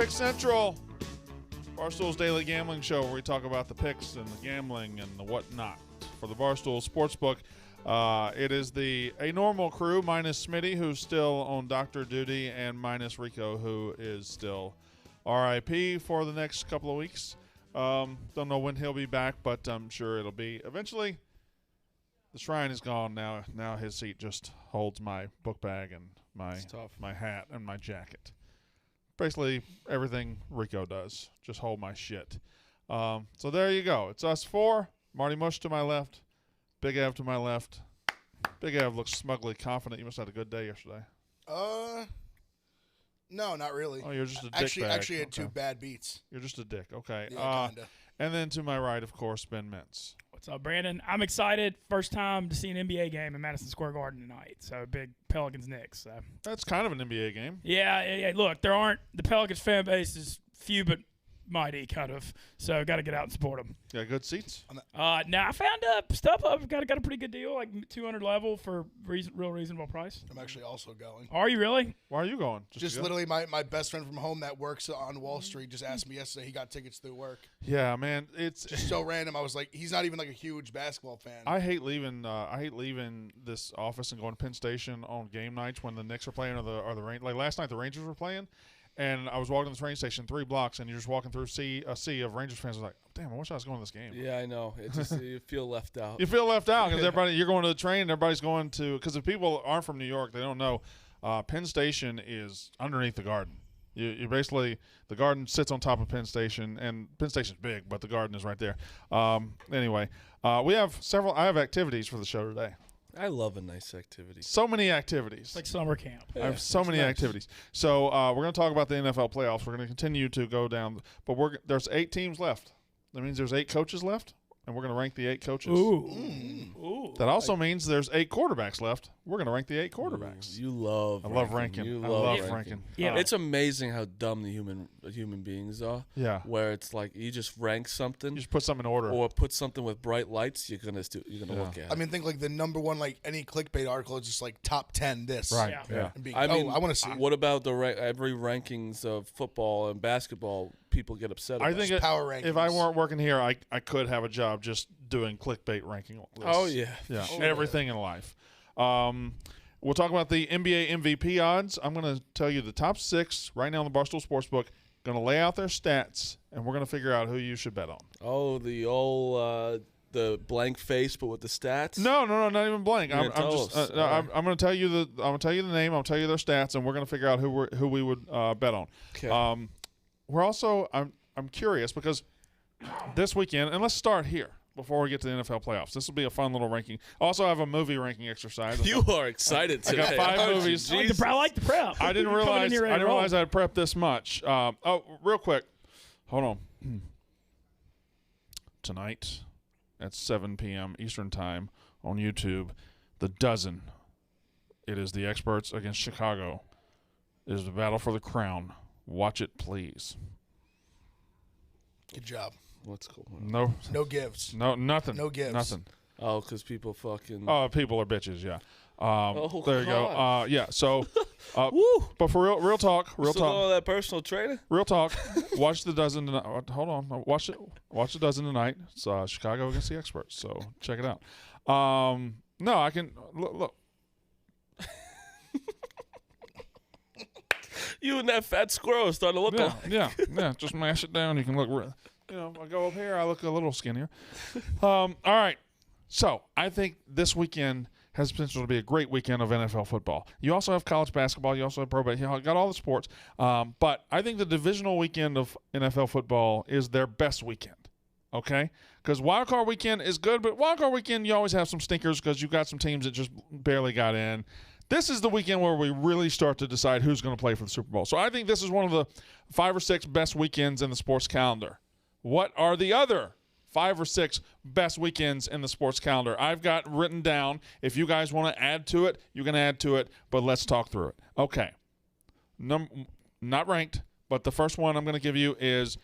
Pick Central, Barstool's daily gambling show where we talk about the picks and the gambling and the whatnot for the Barstool Sportsbook. It is a normal crew minus Smitty, who's still on doctor duty, and minus Rico, who is still RIP for the next couple of weeks. Don't know when he'll be back, but I'm sure it'll be eventually. The shrine is gone now. Now his seat just holds my book bag and my hat and my jacket. Basically everything Rico does. Just hold my shit. So there you go. It's us four. Marty Mush to my left. Big Av to my left. Big Av looks smugly confident. You must have had a good day yesterday. No, not really. Oh, you're just a dick bag. Actually had two bad beats. You're just a dick. Okay. Yeah, kinda. And then to my right, of course, Ben Mintz. What's up, Brandon? I'm excited. First time to see an NBA game in Madison Square Garden tonight. So big Pelicans-Knicks. So. That's kind of an NBA game. Yeah. Look, the Pelicans fan base is few but mighty, kind of. So got to get out and support them. Yeah, good seats. I found StubHub got a pretty good deal, like 200 level for real reasonable price. I'm actually also going. Are you really? Why are you going? Just literally my best friend from home that works on Wall Street just asked me yesterday. He got tickets through work. Yeah, man, it's just so random. I was like, he's not even like a huge basketball fan. I hate leaving this office and going to Penn Station on game nights when the Knicks are playing or the Rangers. Like last night, the Rangers were playing. And I was walking to the train station 3 blocks, and you're just walking through a sea of Rangers fans. I was like, damn, I wish I was going to this game. Yeah, I know. It's just you feel left out. You feel left out because you're going to the train, and everybody's going to – because if people aren't from New York, they don't know, Penn Station is underneath the Garden. You basically – the Garden sits on top of Penn Station, and Penn Station's big, but the Garden is right there. Anyway, I have activities for the show today. I love a nice activity. So many activities. It's like summer camp. I have so many activities. So we're going to talk about the NFL playoffs. We're going to continue to go down. But there's 8 teams left. That means there's 8 coaches left, and we're going to rank the 8 coaches. Ooh. That also means there's 8 quarterbacks left. We're going to rank the 8 quarterbacks. You love I love ranking. You I love love ranking. Yeah. It's amazing how dumb the human beings are. Yeah. Where it's like you just rank something. You just put something in order. Or put something with bright lights you're gonna look at. I mean, think like the number one, like any clickbait article is just like top 10 this. Right. Yeah. And being, I mean, I want to see. What about every rankings of football and basketball? People get upset about. I think power rankings. If I weren't working here, I could have a job just doing clickbait ranking lists. Oh yeah. Yeah. Sure. Everything in life. We'll talk about the NBA MVP odds. I'm going to tell you the top 6 right now on the Barstool Sportsbook. Going to lay out their stats, and we're going to figure out who you should bet on. Oh, the old the blank face, but with the stats. No, not even blank. I'm going to tell you the name. I'll tell you their stats, and we're going to figure out who we would bet on. Okay. We're also I'm curious because this weekend, and let's start here. Before we get to the NFL playoffs, this will be a fun little ranking. Also, I have a movie ranking exercise. You are excited today. I got 5 movies. I like the prep. I didn't realize I'd prepped this much. Real quick, hold on. Tonight at 7 p.m. Eastern Time on YouTube, The Dozen. It is the experts against Chicago. It is the battle for the crown. Watch it, please. Good job. What's cool? No gives. No, nothing. No gives. Nothing. Oh, because people fucking. Oh, people are bitches. Yeah. Oh, there you God. go. Yeah. So, Woo. but for real talk. Still going to that personal trainer? Real talk. Watch The Dozen tonight. Hold on. Watch The Dozen tonight. It's Chicago against the experts. So check it out. No, I can look. You and that fat squirrel starting to look alike. Yeah. Just mash it down. You can look. I go up here. I look a little skinnier. All right. So I think this weekend has potential to be a great weekend of NFL football. You also have college basketball. You also have pro baseball. You got all the sports. But I think the divisional weekend of NFL football is their best weekend. Okay? Because wild card weekend is good, but wild card weekend you always have some stinkers because you've got some teams that just barely got in. This is the weekend where we really start to decide who's going to play for the Super Bowl. So I think this is one of the 5 or 6 best weekends in the sports calendar. What are the other 5 or 6 best weekends in the sports calendar? I've got written down. If you guys want to add to it, you can add to it, but let's talk through it. Okay. Not ranked, but the first one I'm going to give you is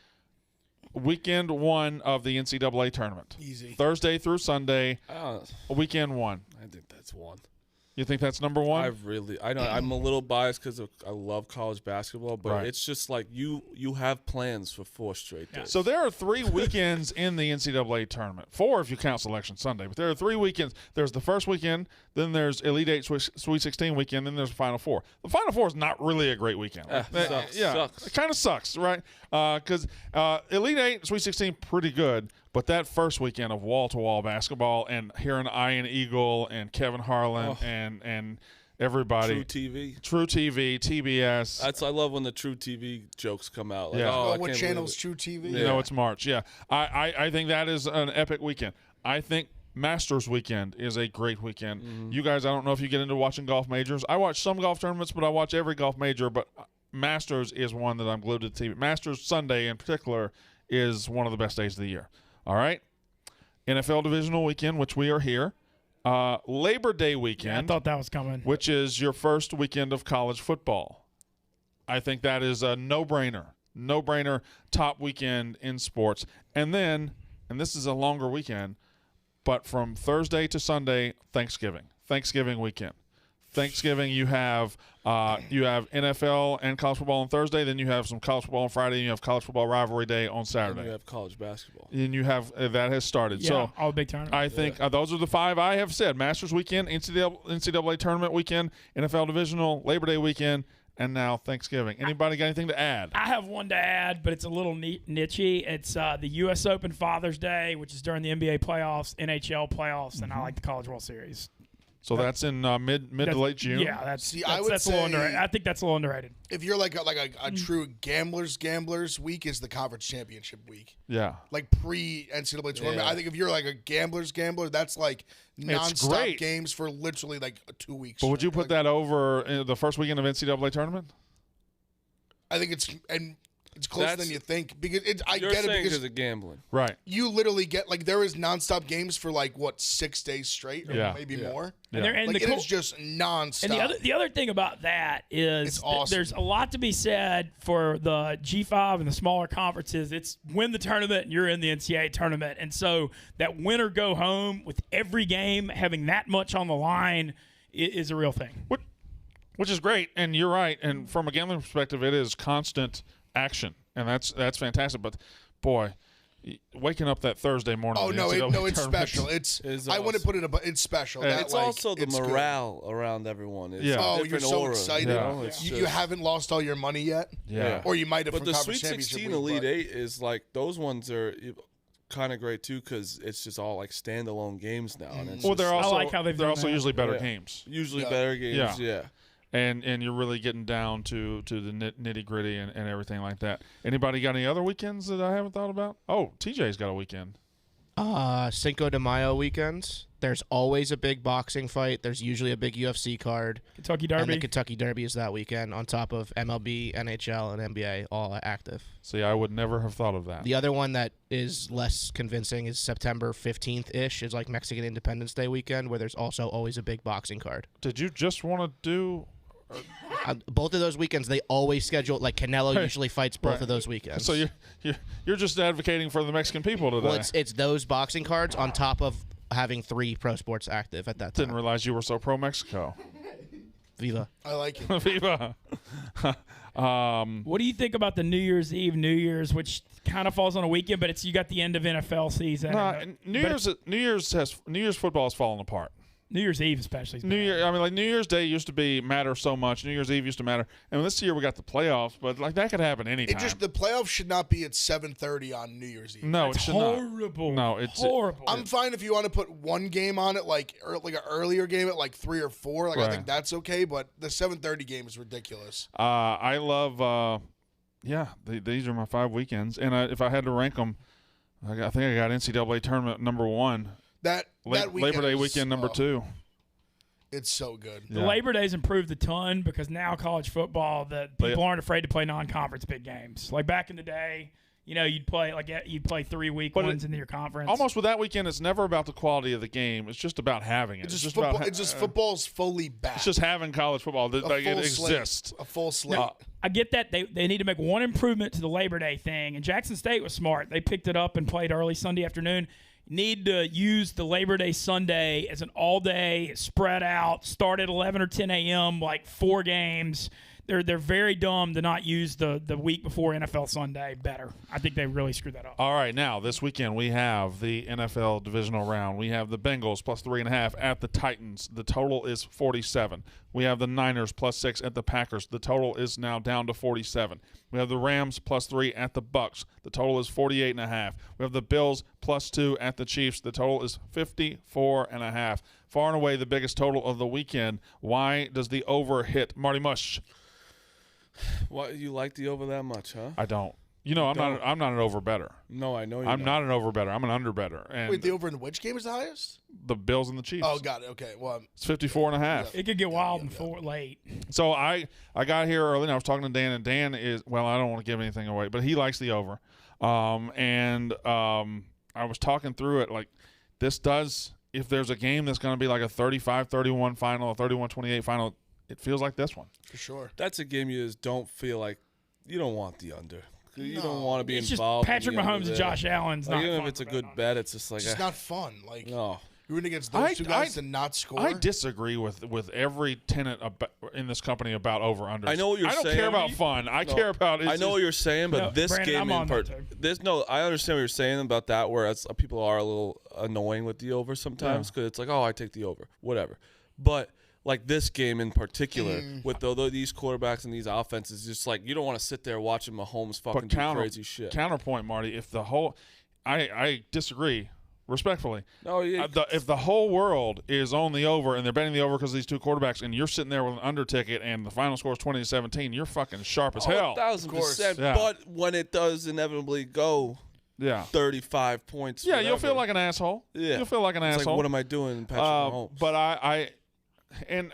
weekend 1 of the NCAA tournament. Easy. Thursday through Sunday, weekend 1. I think that's 1. You think that's number one? I know I'm a little biased because I love college basketball, but Right. it's just like you have plans for 4 straight days. So there are 3 weekends in the NCAA tournament. 4 if you count Selection Sunday. But there are 3 weekends. There's the first weekend, then there's Elite Eight Sweet 16 weekend, then there's the Final Four. The Final Four is not really a great weekend. Sucks. It kind of sucks, right? Because Elite Eight Sweet 16 pretty good, but that first weekend of wall-to-wall basketball and hearing Ian Eagle and Kevin Harlan and everybody. True TV, TBS. I love when the True TV jokes come out. Like, Yeah. oh, I what can't channel's believe it. True TV? You know, it's March. Yeah. I think that is an epic weekend. I think Masters weekend is a great weekend. Mm-hmm. You guys, I don't know if you get into watching golf majors. I watch some golf tournaments, but I watch every golf major. But Masters is one that I'm glued to the TV. Masters Sunday in particular is one of the best days of the year. All right. NFL divisional weekend, which we are here. Labor Day weekend. I thought that was coming. Which is your first weekend of college football. I think that is a no-brainer. No-brainer top weekend in sports. And then, and this is a longer weekend, but from Thursday to Sunday, Thanksgiving weekend. Thanksgiving, you have NFL and college football on Thursday. Then you have some college football on Friday. And you have college football rivalry day on Saturday. And you have college basketball. And you have that has started. Yeah, So all big tournaments. I think those are the 5 I have said: Masters weekend, NCAA tournament weekend, NFL divisional, Labor Day weekend, and now Thanksgiving. Anybody got anything to add? I have one to add, but it's a little nichey. It's the U.S. Open Father's Day, which is during the NBA playoffs, NHL playoffs, and I like the College World Series. So that's in mid to late June. Yeah, that's I would that's a little say- underrated. I think that's a little underrated. If you're like a true gamblers week is the conference championship week. Yeah. Like pre-NCAA tournament. Yeah. I think if you're like a gambler, that's like nonstop great. games for literally like 2 weeks. But would you straight. put that over the first weekend of NCAA tournament? I think it's closer than you think because I You're get it saying because of gambling. Right. you literally get like there is nonstop games for like 6 days straight or Yeah. maybe more. Yeah. And Like the it cool- is just nonstop. And the other thing about that is It's awesome. there's a lot to be said for the G5 and the smaller conferences. It's win the tournament and you're in the NCAA tournament. And so that win or go home with every game having that much on the line is a real thing. Which is great, and you're right. And from a gambling perspective, it is constant action, and that's fantastic. But boy, waking up that Thursday morning. Oh to the no, NCAA it's tournament, special. It's Is I wouldn't awesome. put it in it's special. And That, It's like, also the it's good. morale around everyone. It's Yeah. a Oh, you're different so aura, excited. You, know? It's You just- haven't lost all your money yet, Yeah. or you might have. But from the conference Sweet championship 16 week, Elite but- 8 is like those ones are kind of great too because it's just all like standalone games now, and it's Well, they're just also like how they've they're done also that. usually better Yeah. games, usually Yeah. better games. Yeah. Yeah. and you're really getting down to the nitty gritty and everything like that. Anybody got any other weekends that I haven't thought about? Oh, TJ's got a weekend. Cinco de Mayo weekends. There's always a big boxing fight. There's usually a big UFC card. Kentucky And the Derby. Kentucky Derby is that weekend on top of MLB, NHL, and NBA all active. See, I would never have thought of that. The other one that is less convincing is September 15th-ish is like Mexican Independence Day weekend where there's also always a big boxing card. Did you just want to do? Both of those weekends, they always schedule, like Canelo usually fights both Right. of those weekends. So you're just advocating for the Mexican people today. Well, it's those boxing cards on top of having 3 pro sports active at that Didn't time. realize you were so pro Mexico. Viva. I like it. Viva. What do you think about the New Year's Eve, New Year's, which kind of falls on a weekend, but you got the end of NFL season. New Year's football has fallen apart. New Year's Eve especially. New Year's Day used to matter so much. New Year's Eve used to matter, and this year we got the playoffs, but like that could happen anytime. The playoffs should not be at 7:30 on New Year's Eve. No, it should not. horrible. No, it's horrible. I'm fine if you want to put one game on it, like an earlier game at like 3 or 4. Like I Right. think that's okay, but the 7:30 game is ridiculous. I love. These are my 5 weekends, and if I had to rank them, I think I got NCAA tournament number 1. That weekend Labor Day is, weekend number 2. It's so good. The Labor Day's improved a ton because now college football, people aren't afraid to play non-conference big games. Like back in the day, you'd play 3-week ones in your conference. Almost with that weekend, it's never about the quality of the game. It's just about having it. It's just about football. It's just football's fully back. It's just having college football. It exists. A full slate. I get that they need to make one improvement to the Labor Day thing, and Jackson State was smart. They picked it up and played early Sunday afternoon. need to use the Labor Day Sunday as an all-day, spread out, start at 11 or 10 a.m., like 4 games. They're very dumb to not use the week before NFL Sunday better. I think they really screwed that up. All right, now this weekend we have the NFL divisional round. We have the Bengals plus 3.5 at the Titans. The total is 47. We have the Niners plus 6 at the Packers. The total is now down to 47. We have the Rams plus 3 at the Bucks. The total is 48.5. We have the Bills plus 2 at the Chiefs. The total is 54.5. Far and away the biggest total of the weekend. Why does the over hit? Marty Mush. Why you like the over that much, huh? I don't. I'm not an over better. No, I know you're I'm not an over better. I'm an under better. And Wait, the over in which game is the highest? the Bills and the Chiefs. Oh, got it. Okay. Well, It's 54.5. It could get wild and late. So I got here early and I was talking to Dan, and Dan is, well, I don't want to give anything away, but he likes the over. I was talking through it like this does, if there's a game that's going to be like a 35-31 final, a 31-28 final, it feels like this one. for sure. That's a game you just don't feel like you don't want the under. You don't No. want to be It's just involved. Patrick in the under Mahomes and there. Josh Allen's Like, not even fun if it's a to good bet on. bet, it's just like It's just not fun. Like no. rooting against those two guys to not score. I disagree with every tenant in this company about over-unders. I know what you're I don't saying. care about fun. I care about I know what you're saying, but No, this Brandon, game I'm in on part, that too. I understand what you're saying about that. Whereas people are a little annoying with the over sometimes because it's like, oh, I take the over, whatever. But like this game in particular, with these quarterbacks and these offenses, just like you don't want to sit there watching Mahomes fucking do crazy shit. Counterpoint, Marty. If the whole, I disagree respectfully. No, yeah. If the whole world is on the over and they're betting the over because of these two quarterbacks, and you're sitting there with an under ticket and the final score is 20-17, you're fucking sharp as hell. 1,000%. Yeah. But when it does inevitably go Yeah. 35 points, Yeah, you'll feel whatever, like an asshole. Yeah. You'll feel like an it's asshole. like, what am I doing, Patrick Mahomes? But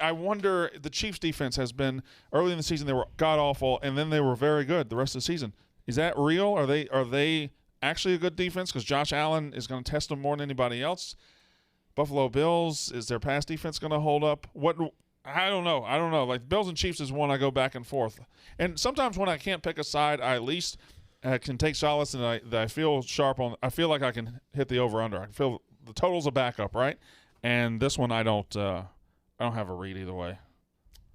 I wonder, the Chiefs' defense has been, early in the season they were god awful, and then they were very good the rest of the season. Is that real? Are they actually a good defense? Because Josh Allen is going to test them more than anybody else. Buffalo Bills, is their pass defense going to hold up? I don't know. Like Bills and Chiefs is one I go back and forth, and sometimes when I can't pick a side, I at least can take solace and I feel sharp on. I feel like I can hit the over under. I feel the total's a backup, right? And this one I don't have a read either way.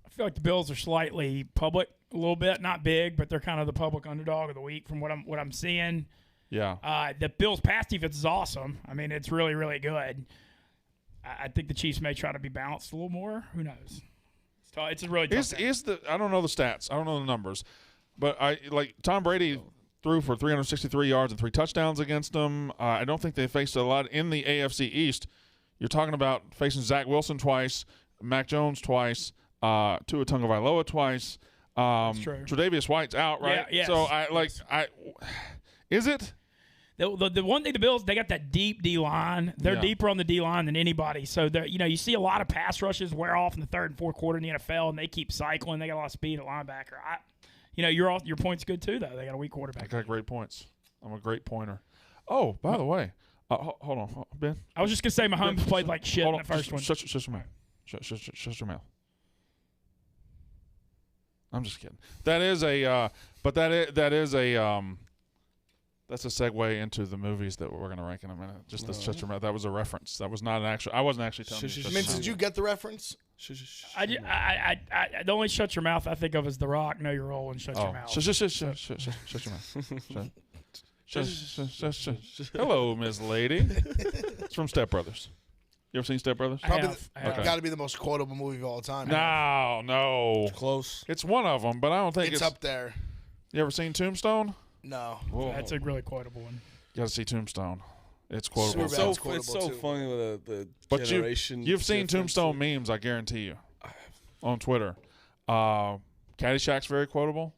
I feel like the Bills are slightly public a little bit, not big, but they're kind of the public underdog of the week from what I'm seeing. Yeah. The Bills' pass defense is awesome. I mean, it's really, really good. I think the Chiefs may try to be balanced a little more. Who knows? It's a really tough game. I don't know the stats. I don't know the numbers. But Tom Brady threw for 363 yards and 3 touchdowns against them. I don't think they faced a lot in the AFC East. You're talking about facing Zach Wilson twice, Mac Jones twice, Tua Tagovailoa twice. That's true. Tre'Davious White's out, right? Yeah, yes. So is it? The one thing the Bills, they got that deep D line. They're deeper on the D line than anybody. So you see a lot of pass rushes wear off in the third and fourth quarter in the NFL, and they keep cycling. They got a lot of speed at linebacker. Your point's good too, though. They got a weak quarterback. I got great points. I'm a great pointer. Oh, by the way, hold on, Ben. I was just gonna say Mahomes played like shit in the first one. Shut your mouth. Shut your mouth. I'm just kidding. That is that's a segue into the movies that we're going to rank in a minute. Just to shut your mouth. That was a reference. That was not an actual. I wasn't actually telling you. Mince, did you get the reference? The only shut your mouth I think of is The Rock. Know your role and shut your mouth. Shut your mouth. Hello, Miss Lady. It's from Step Brothers. You ever seen Step Brothers? Probably I have. got to be the most quotable movie of all time. No. Close. It's one of them, but I don't think It's up there. You ever seen Tombstone? No. Whoa. That's a really quotable one. You got to see Tombstone. It's quotable. Super bad. So It's quotable, it's so too. funny with the But generation. you've seen difference. Tombstone memes, I guarantee you, on Twitter. Caddyshack's very quotable.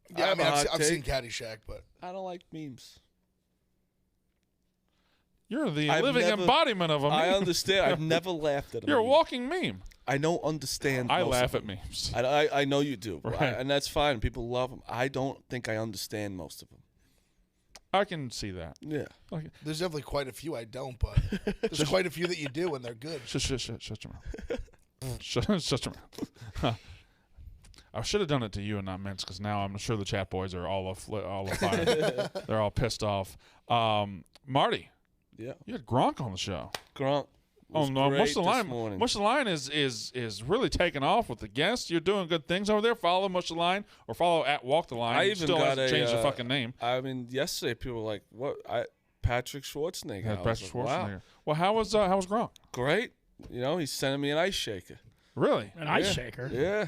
Yeah, I have mean, a hot I've seen take. Caddyshack, but I don't like memes. You're the I've living never- embodiment of a meme. I understand. I've never laughed at a You're a meme. walking meme. I don't understand. I most laugh of at them. memes. I know you do, Right. and that's fine. People love them. I don't think I understand most of them. I can see that. Yeah. Okay. there's definitely quite a few I don't, but there's quite a few that you do, and they're good. Shut your mouth. Shut your mouth. I should have done it to you and not Mince, because now I'm sure the chat boys are all of fire. They're all pissed off. Marty, Yeah. You had Gronk on the show. Gronk. Oh was no, great Mush the this Line. morning. Mush the Line is really taking off with the guests. You're doing good things over there. Follow Mush the Line or follow at Walk the Line. I You even still got hasn't changed the fucking name. I mean, yesterday people were like, "What? Patrick Schwarzenegger." Yeah, I was Patrick like, Schwarzenegger. Wow, Well, how was Gronk? great. You know, he's sending me an ice shaker. Really? An ice shaker. Yeah,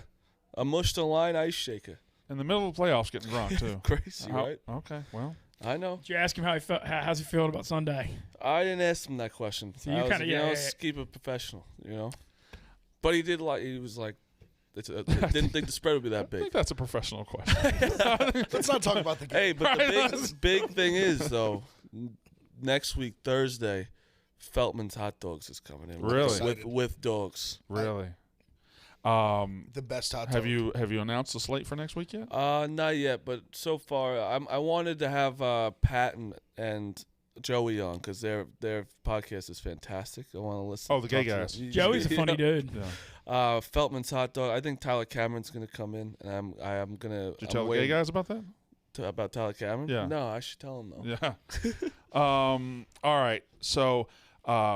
a Mush the Line ice shaker. In the middle of the playoffs, getting Gronk too. Crazy, How- right? Okay, well. I know. Did you ask him how he felt? How's he feeling about Sunday? I didn't ask him that question. So you I was kinda- like, yeah, let's keep it professional, you know. But he did like he was like, didn't think the spread would be that I big. think that's a professional question. Let's not talk about the game. Hey, but the Right. big thing is though, next week Thursday, Feltman's Hot Dogs is coming in. Really? With dogs. Really? The best hot dog. Have you announced the slate for next week yet? Not yet, but so far I wanted to have Pat and Joey on because their podcast is fantastic. I want to listen. Oh, the gay talk to guys. them. Joey's a funny dude. Yeah. Feltman's Hot Dog. I think Tyler Cameron's gonna come in, and I'm gonna. Did you tell the gay guys about that? About Tyler Cameron? Yeah. No, I should tell him though. Yeah. All right. So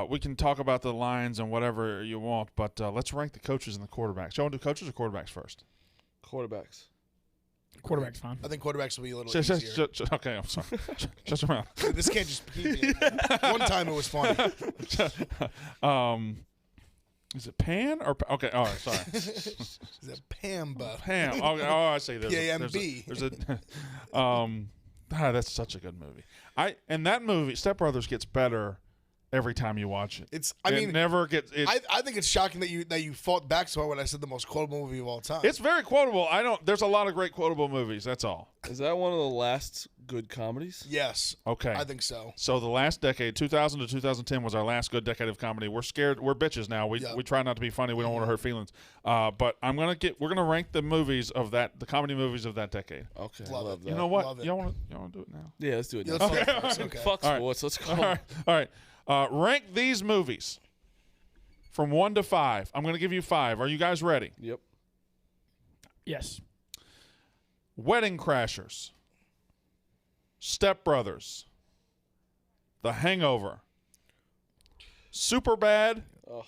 we can talk about the lines and whatever you want, but let's rank the coaches and the quarterbacks. You want to do coaches or quarterbacks first? Quarterbacks. Quarterback's fine. I think quarterbacks will be a little Just- easier. okay, I'm sorry. Just a minute. This can't just keep me. One time it was funny. Is it Pan or okay? All right, sorry. Is it Pamba? Pam. Okay, oh, I see. P-A-M-B. There's a that's such a good movie. And that movie, Step Brothers, gets better every time you watch it. It never gets. I think it's shocking that you fought back so hard when I said the most quotable movie of all time. It's very quotable. There's a lot of great quotable movies. That's all. Is that one of the last good comedies? Yes. Okay. I think so. So the last decade, 2000 to 2010, was our last good decade of comedy. We're scared. We're bitches now. We try not to be funny. We don't want to hurt feelings. But we're gonna rank the movies of the comedy movies of that decade. Okay, Love love it. that. You know what? Love it. Y'all want to do it now? Yeah, let's do it. Yeah, now. let's talk first, okay. Fuck All right. sports. Let's go. All right. Rank these movies from 1 to 5. I'm going to give you 5. Are you guys ready? Yep. Yes. Wedding Crashers, Step Brothers, The Hangover, Superbad, Ugh.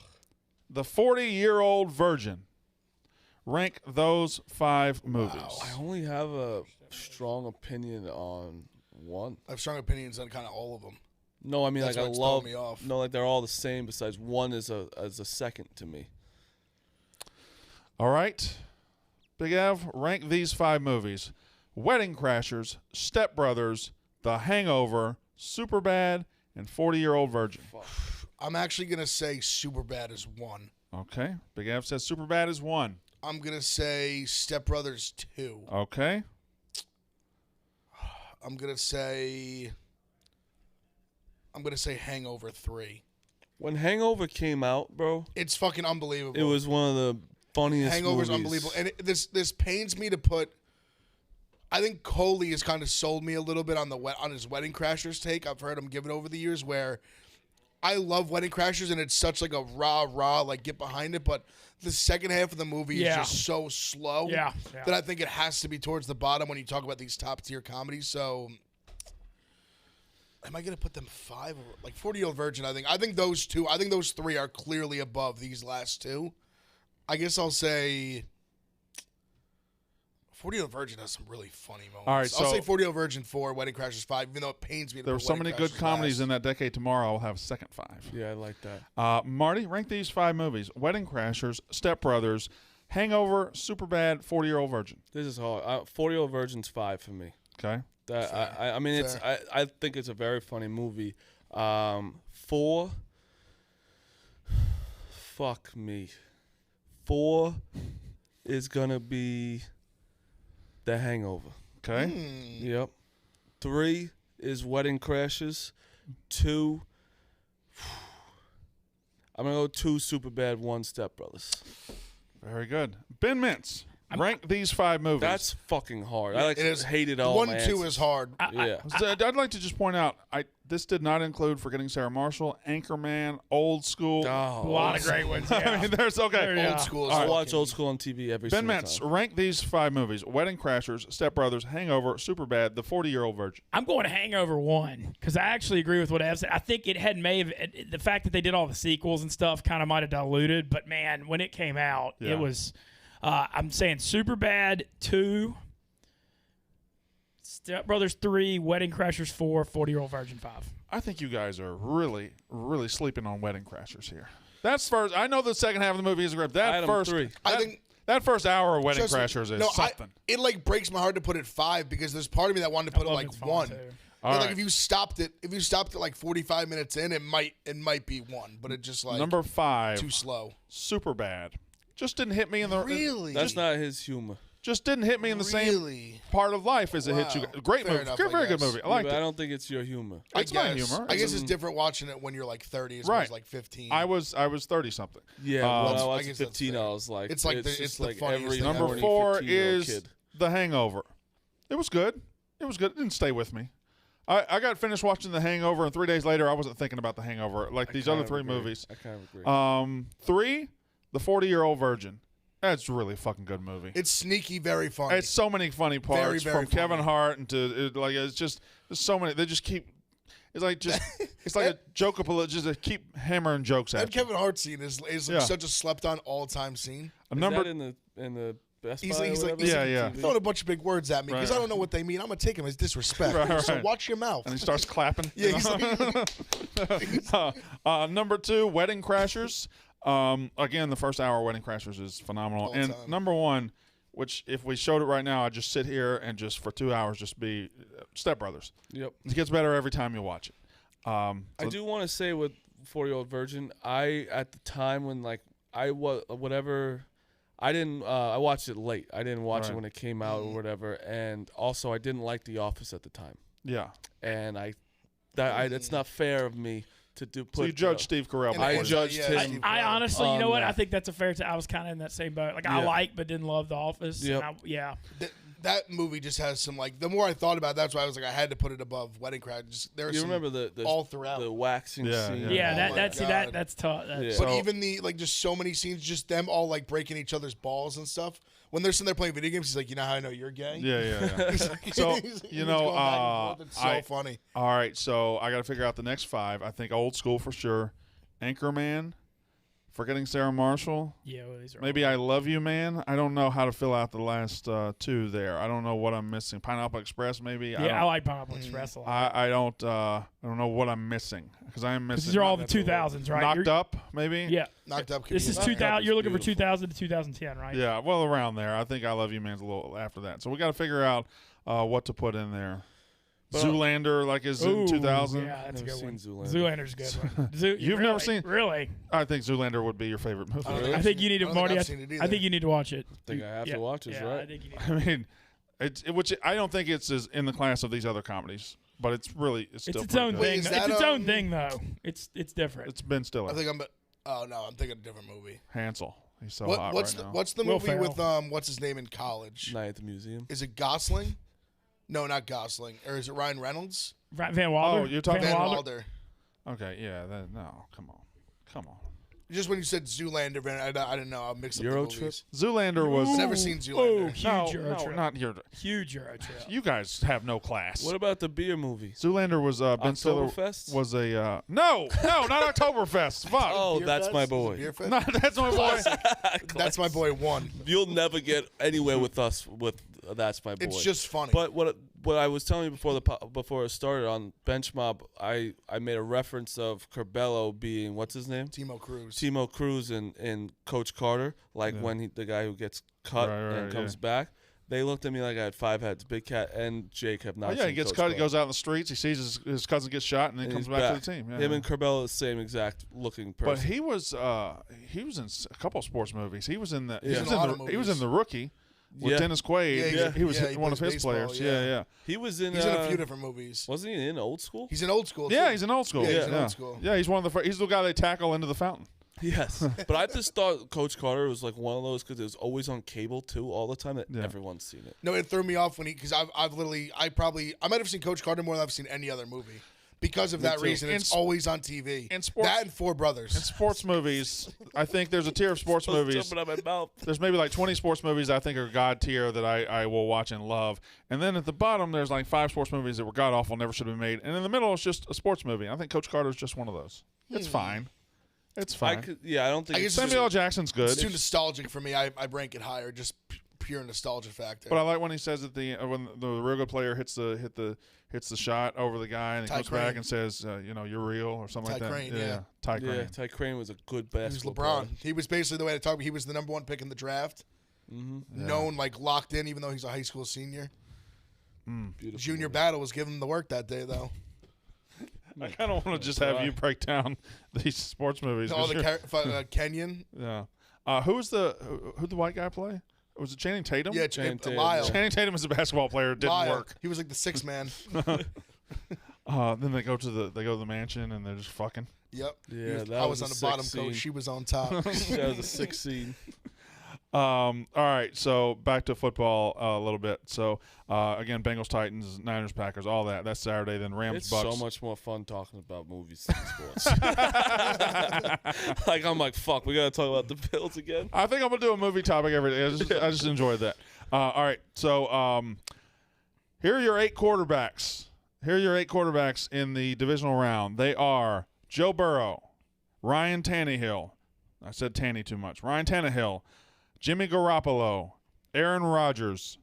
The 40-Year-Old Virgin. Rank those 5 movies. I only have a strong opinion on one. I have strong opinions on kind of all of them. No, I mean That's like I what's love. throwing me off. No, like they're all the same. Besides one is a second to me. All right. Big Ev, rank these 5 movies. Wedding Crashers, Step Brothers, The Hangover, Superbad, and 40-Year-Old Virgin. I'm actually gonna say Superbad is 1. Okay. Big Ev says Superbad is 1. I'm gonna say Step Brothers 2. Okay. I'm gonna say Hangover 3. When Hangover came out, bro, It's fucking unbelievable. it was one of the funniest. Hangover's movies. unbelievable, and this pains me to put. I think Coley has kind of sold me a little bit on his Wedding Crashers take. I've heard him give it over the years where I love Wedding Crashers and it's such like a rah like get behind it, but the second half of the movie is just so slow Yeah. that I think it has to be towards the bottom when you talk about these top tier comedies. So am I gonna put them 5 or like 40-Year-Old Virgin? I think those 2. I think those 3 are clearly above these last 2. I guess I'll say 40-Year-Old Virgin has some really funny moments. All right, I'll so- say 40-Year-Old Virgin 4, Wedding Crashers 5, even though it pains me. To There were put so Wedding many good Crashers comedies last. in that decade. Tomorrow I'll have a second 5. Yeah, I like that. Marty, rank these 5 movies. Wedding Crashers, Step Brothers, Hangover, Superbad, 40-Year-Old Virgin. This is hard. 40-Year-Old Virgin's 5 for me. Okay. That I mean, it's I think it's a very funny movie. 4. Fuck me. 4 is gonna be The Hangover. Okay. Yep. 3 is Wedding Crashers. 2. I'm gonna go 2 Superbad, 1 Step Brothers. Very good. Ben Mintz. Rank these 5 movies. That's fucking hard. I hated all 1, my 2 answers. is hard. Yeah. So I'd like to just point out, this did not include Forgetting Sarah Marshall, Anchorman, Old School. Oh, A lot of great ones. Yeah. I mean, there's okay. Yeah. Old school. I watch Old School on TV every Ben single Metz, time. rank these 5 movies: Wedding Crashers, Step Brothers, Hangover, Superbad, The 40-Year-Old Virgin. I'm going Hangover 1 because I actually agree with what Ev said. I think it the fact that they did all the sequels and stuff kind of might have diluted, but man, when it came out, Yeah. it was. I'm saying Superbad 2, Step Brothers 3, Wedding Crashers 4, 40-Year-Old Virgin 5. I think you guys are really, really sleeping on Wedding Crashers here. That's first. I know the second half of the movie is great. That Item first, 3. I think that first hour of Wedding Trust me, Crashers is no, something. It like breaks my heart to put it 5 because there's part of me that wanted to put it love like it's fun, 1. too. All Like right. if you stopped it like 45 minutes in, it might be 1, but it just like Number 5, too slow. Superbad. Just didn't hit me in the Really? That's not his humor. Just didn't hit me in the same Really? part of life as it hit you. Wow. Great Fair movie. enough, Good, I very good guess. movie. I liked but I it. don't think it's your humor. It's my guess. humor. I guess it's different watching it when you're like 30 as opposed to like 15. I was 30 something. Yeah, when I I watched guess that's 15, fair. I was like, It's like it's the- just it's the like funniest every thing Number horny 4 15-year-old is kid. The Hangover. It was good. It was good. It didn't stay with me. I got finished watching The Hangover, and 3 days later, I wasn't thinking about The Hangover like these other 3 movies. I kind of agree. 3, The 40-Year-Old Virgin. That's a really fucking good movie. It's sneaky, very funny. It's so many funny parts Very, very from Kevin funny. Hart and to it's just there's so many. They just keep. It's like it's like a joke of just to keep hammering jokes that at you. Kevin Hart scene is Yeah. such a slept on all time scene. A Is number that in the Best Buy He's or like, whatever? Yeah, yeah. He's throwing a bunch of big words at me because Right. I don't know what they mean. I'm gonna take them as disrespect. Right, So right. watch your mouth. and he starts clapping. Yeah, you he's know? like, Number 2, Wedding Crashers. Again, the first hour of Wedding Crashers is phenomenal. All And time. number 1, which if we showed it right now, I'd just sit here and just for 2 hours just be Step Brothers. Yep. It gets better every time you watch it. I do want to say with 40-Year-Old Virgin, at the time when like I was whatever, I didn't. I watched it late. I didn't watch it Right. when it came out or whatever. And also, I didn't like The Office at the time. Yeah. And it's not fair of me to do. So you judge Steve Carell. And before I you- course, judged yeah, him. Steve I Carell. honestly, you know what? that. I think that's a fair. I was kind of in that same boat. Like I Yeah. like, but didn't love The Office. Yep. And yeah. that movie just has some like. The more I thought about it, that's why I was like, I had to put it above Wedding Crashers. There's You some, remember the all throughout. the waxing Yeah, scene? yeah. Yeah, Oh that my that's see, God. that's tough. That's, Yeah. But So- even the like, just so many scenes, just them all like breaking each other's balls and stuff. When they're sitting there playing video games, he's like, "You know how I know you're gay?" Yeah, yeah, yeah. He's like- So, he's you going know, back and forth. It's so I- funny. All right, so I got to figure out the next 5. I think Old School for sure. Anchorman, Forgetting Sarah Marshall. yeah, well, these are Maybe I Love You Man. I don't know how to fill out the last 2 there. I don't know what I'm missing. Pineapple Express, maybe. Yeah, I like Pineapple Express a lot. I don't know what I'm missing because I am missing. These are all the 2000s, right? Knocked You're- Up, maybe. Yeah. Knocked up. This is Knocked 2000. is You're looking for beautiful. 2000 to 2010, right? Yeah, well, around there. I think I Love You Man's a little after that. So we got to figure out what to put in there. But, Zoolander, like, is in Ooh, 2000. Yeah, that's a Never good one. seen Zoolander. Zoolander's a good one. You've never seen- Really? I think Zoolander would be your favorite movie. Really? I think you need to, I don't think Marty. I've seen it I either. think you need to watch it. I think I have Yeah, to watch this, yeah, right? I think you need. I mean, which I don't think it's as in the class of these other comedies, but it's still It's its pretty own good. Wait, thing. is It's that, its own um, thing, though. It's different. It's Ben Stiller, I think I'm. Oh no, I'm thinking a different movie. Hansel. He's so hot What's right the now. What's the Will movie with Ferrell. what's his name in college? Night at the Museum. Is it Gosling? No, not Gosling. Or is it Ryan Reynolds? Van Wilder. Oh, you're talking Van Wilder. Wilder. Okay, yeah. No, come on. Just when you said Zoolander, I didn't know. I mixed up the Euro movies. Zoolander was I've never seen Oh, Zoolander. huge Euro no, trip. not here. Huge Euro trip. You guys have no class. What about the beer movie? Zoolander was Ben Stiller Oktoberfest? was a no, not Oktoberfest. Fuck. Oh, Beer that's Fest? my Is it boy. Beer Fest? No, that's my boy. That's my boy. 1. You'll never get anywhere with us with That's My Boy. It's just funny. But what I was telling you before it started on Bench Mob, I made a reference of Curbelo being what's his name? Timo Cruz. Timo Cruz in Coach Carter, like when the guy who gets cut Right, and comes back. They looked at me like I had 5 heads. Big Cat and Jake have not. Oh yeah, seen he gets Coach cut. He Carter. goes out in the streets. He sees his cousin get shot, and then And comes he's back to the team. Yeah, Him yeah. and Curbelo, the same exact looking person. But he was in a couple of sports movies. He was in the He's in a lot of he was in movies. The Rookie with Yeah. Dennis Quaid. Yeah, he was he one of plays his baseball, players. yeah. Yeah. he was in. He's in a few different movies. Wasn't he in Old School? He's in Old School. Yeah, too. he's in Old School. Yeah, he's in Old School. Yeah, he's one of the he's the guy they tackle into the fountain. Yes, but I just thought Coach Carter was like one of those because it was always on cable too all the time that everyone's seen it. No, it threw me off when because I might have seen Coach Carter more than I've seen any other movie. Because of that reason, it's always on TV. In sports, that and Four Brothers. In sports movies, I think there's a tier of sports movies. Jumping out my mouth. There's maybe like 20 sports movies I think are God tier that I will watch and love. And then at the bottom, there's like 5 sports movies that were god awful, never should have been made. And in the middle, it's just a sports movie. I think Coach Carter's just one of those. It's fine. It's fine. I don't think Samuel L. Jackson's good. It's too nostalgic for me. I rank it higher, just pure nostalgia factor. But I like when he says at the when the real good player hits the shot over the guy and he comes back and says, you're real or something like that. Crane, Ty Crane. Yeah, Ty Crane was a good basketball He was LeBron. player. He was basically the way to talk. He was the number 1 pick in the draft. Mm-hmm. Known, like locked in, even though he's a high school senior. Beautiful Junior movie. Battle was giving him the work that day, though. I kind of want to just have you break down these sports movies. Oh, Kenyon. Yeah. Who'd the white guy play? Was it Channing Tatum? Yeah, Channing Tatum. Lyle. Channing Tatum is a basketball player. It didn't Lyle. work. He was like the 6th man. Then they go to the mansion and they're just fucking. Yep. Yeah, that I was on a the bottom, sick coach. scene. She was on top. That was a 6 scene. All right, so back to football a little bit. So again, Bengals, Titans, Niners, Packers, all that. That's Saturday. Then Rams, It's Bucks. so much more fun talking about movies than sports. I'm like, fuck, we gotta talk about the Bills again. I think I'm gonna do a movie topic every day. I just enjoyed that. All right, so here are your 8 quarterbacks. Here are your 8 quarterbacks in the divisional round. They are Joe Burrow, Ryan Tannehill. I said Tanny too much. Ryan Tannehill, Jimmy Garoppolo, Aaron Rodgers,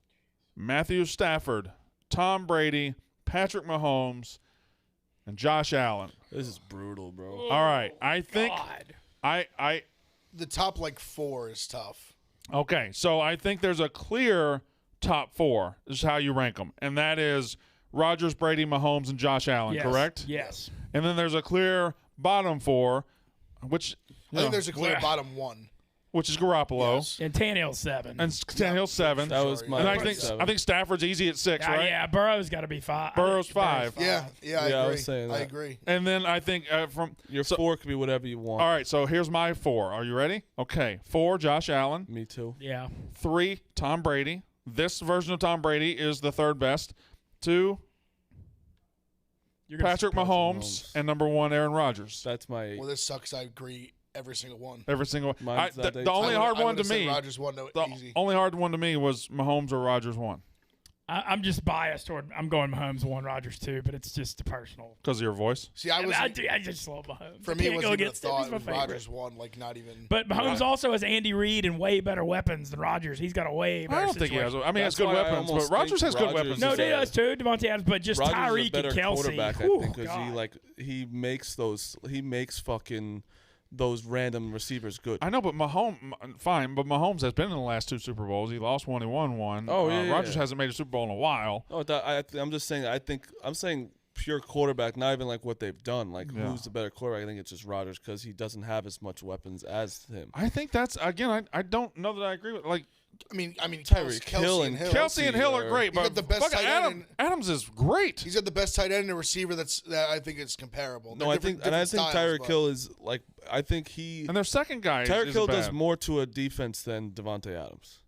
Matthew Stafford, Tom Brady, Patrick Mahomes, and Josh Allen. This is brutal, bro. All right, I think God. The top 4 is tough. Okay, so I think there's a clear top 4. This is how you rank them, and that is Rodgers, Brady, Mahomes, and Josh Allen. Yes. Correct? Yes. And then there's a clear bottom 4, which I think there's a clear bottom 1. which is Garoppolo. Yes. And Tannehill's 7. And Tannehill's 7. That was my And I number think 7. Stafford's easy at 6, right? Yeah, Burrow's got to be 5. Burrow's 5. Yeah, I Yeah, I agree. was saying I that. agree. And then I think Your 4 could be whatever you want. all right, so here's my 4. Are you ready? Okay. 4, Josh Allen. Me too. Yeah. 3, Tom Brady. This version of Tom Brady is the 3rd best. 2, You're gonna Patrick Mahomes. And number 1, Aaron Rodgers. That's my. Well, this sucks. I agree every single one. Every single Mine's that the they- only hard one to me. Rodgers won. No, The easy. only hard one to me was Mahomes or Rodgers 1 I'm just biased toward. I'm going Mahomes 1, Rodgers 2, but it's just a personal. because of your voice. See, I was I just love Mahomes. for me. It Can't was go even a against him. thought. He's my It was favorite. Rodgers won. Not even. But Mahomes also has Andy Reid and way better weapons than Rodgers. He's got a way better I don't think he has. situation. I mean, he has That's good why I weapons, but almost Rodgers think has good Rodgers weapons. is No, a- they does too. Devontae Adams, but just Rodgers is a Tyreek better and Kelsey. quarterback, I Whew, think, because God. he makes fucking those random receivers good. I know, but fine, but Mahomes has been in the last 2 Super Bowls. He lost 1, he won 1. Oh, yeah, Rodgers yeah. hasn't made a Super Bowl in a while. Oh, I'm just saying. I'm saying pure quarterback, not even like what they've done. Like Yeah. who's the better quarterback? I think it's just Rodgers because he doesn't have as much weapons as him. I think that's again. I don't know that I agree with like I mean, Tyreek Hill and Kelsey and Hill are great, You got but the best fucking tight end Adams is great. He's got the best tight end and a receiver that I think is comparable. No, They're I different- think different styles, Tyreek but- Hill is like I think he And their second guy Tyreek is Hill bad. does more to a defense than Devontae Adams.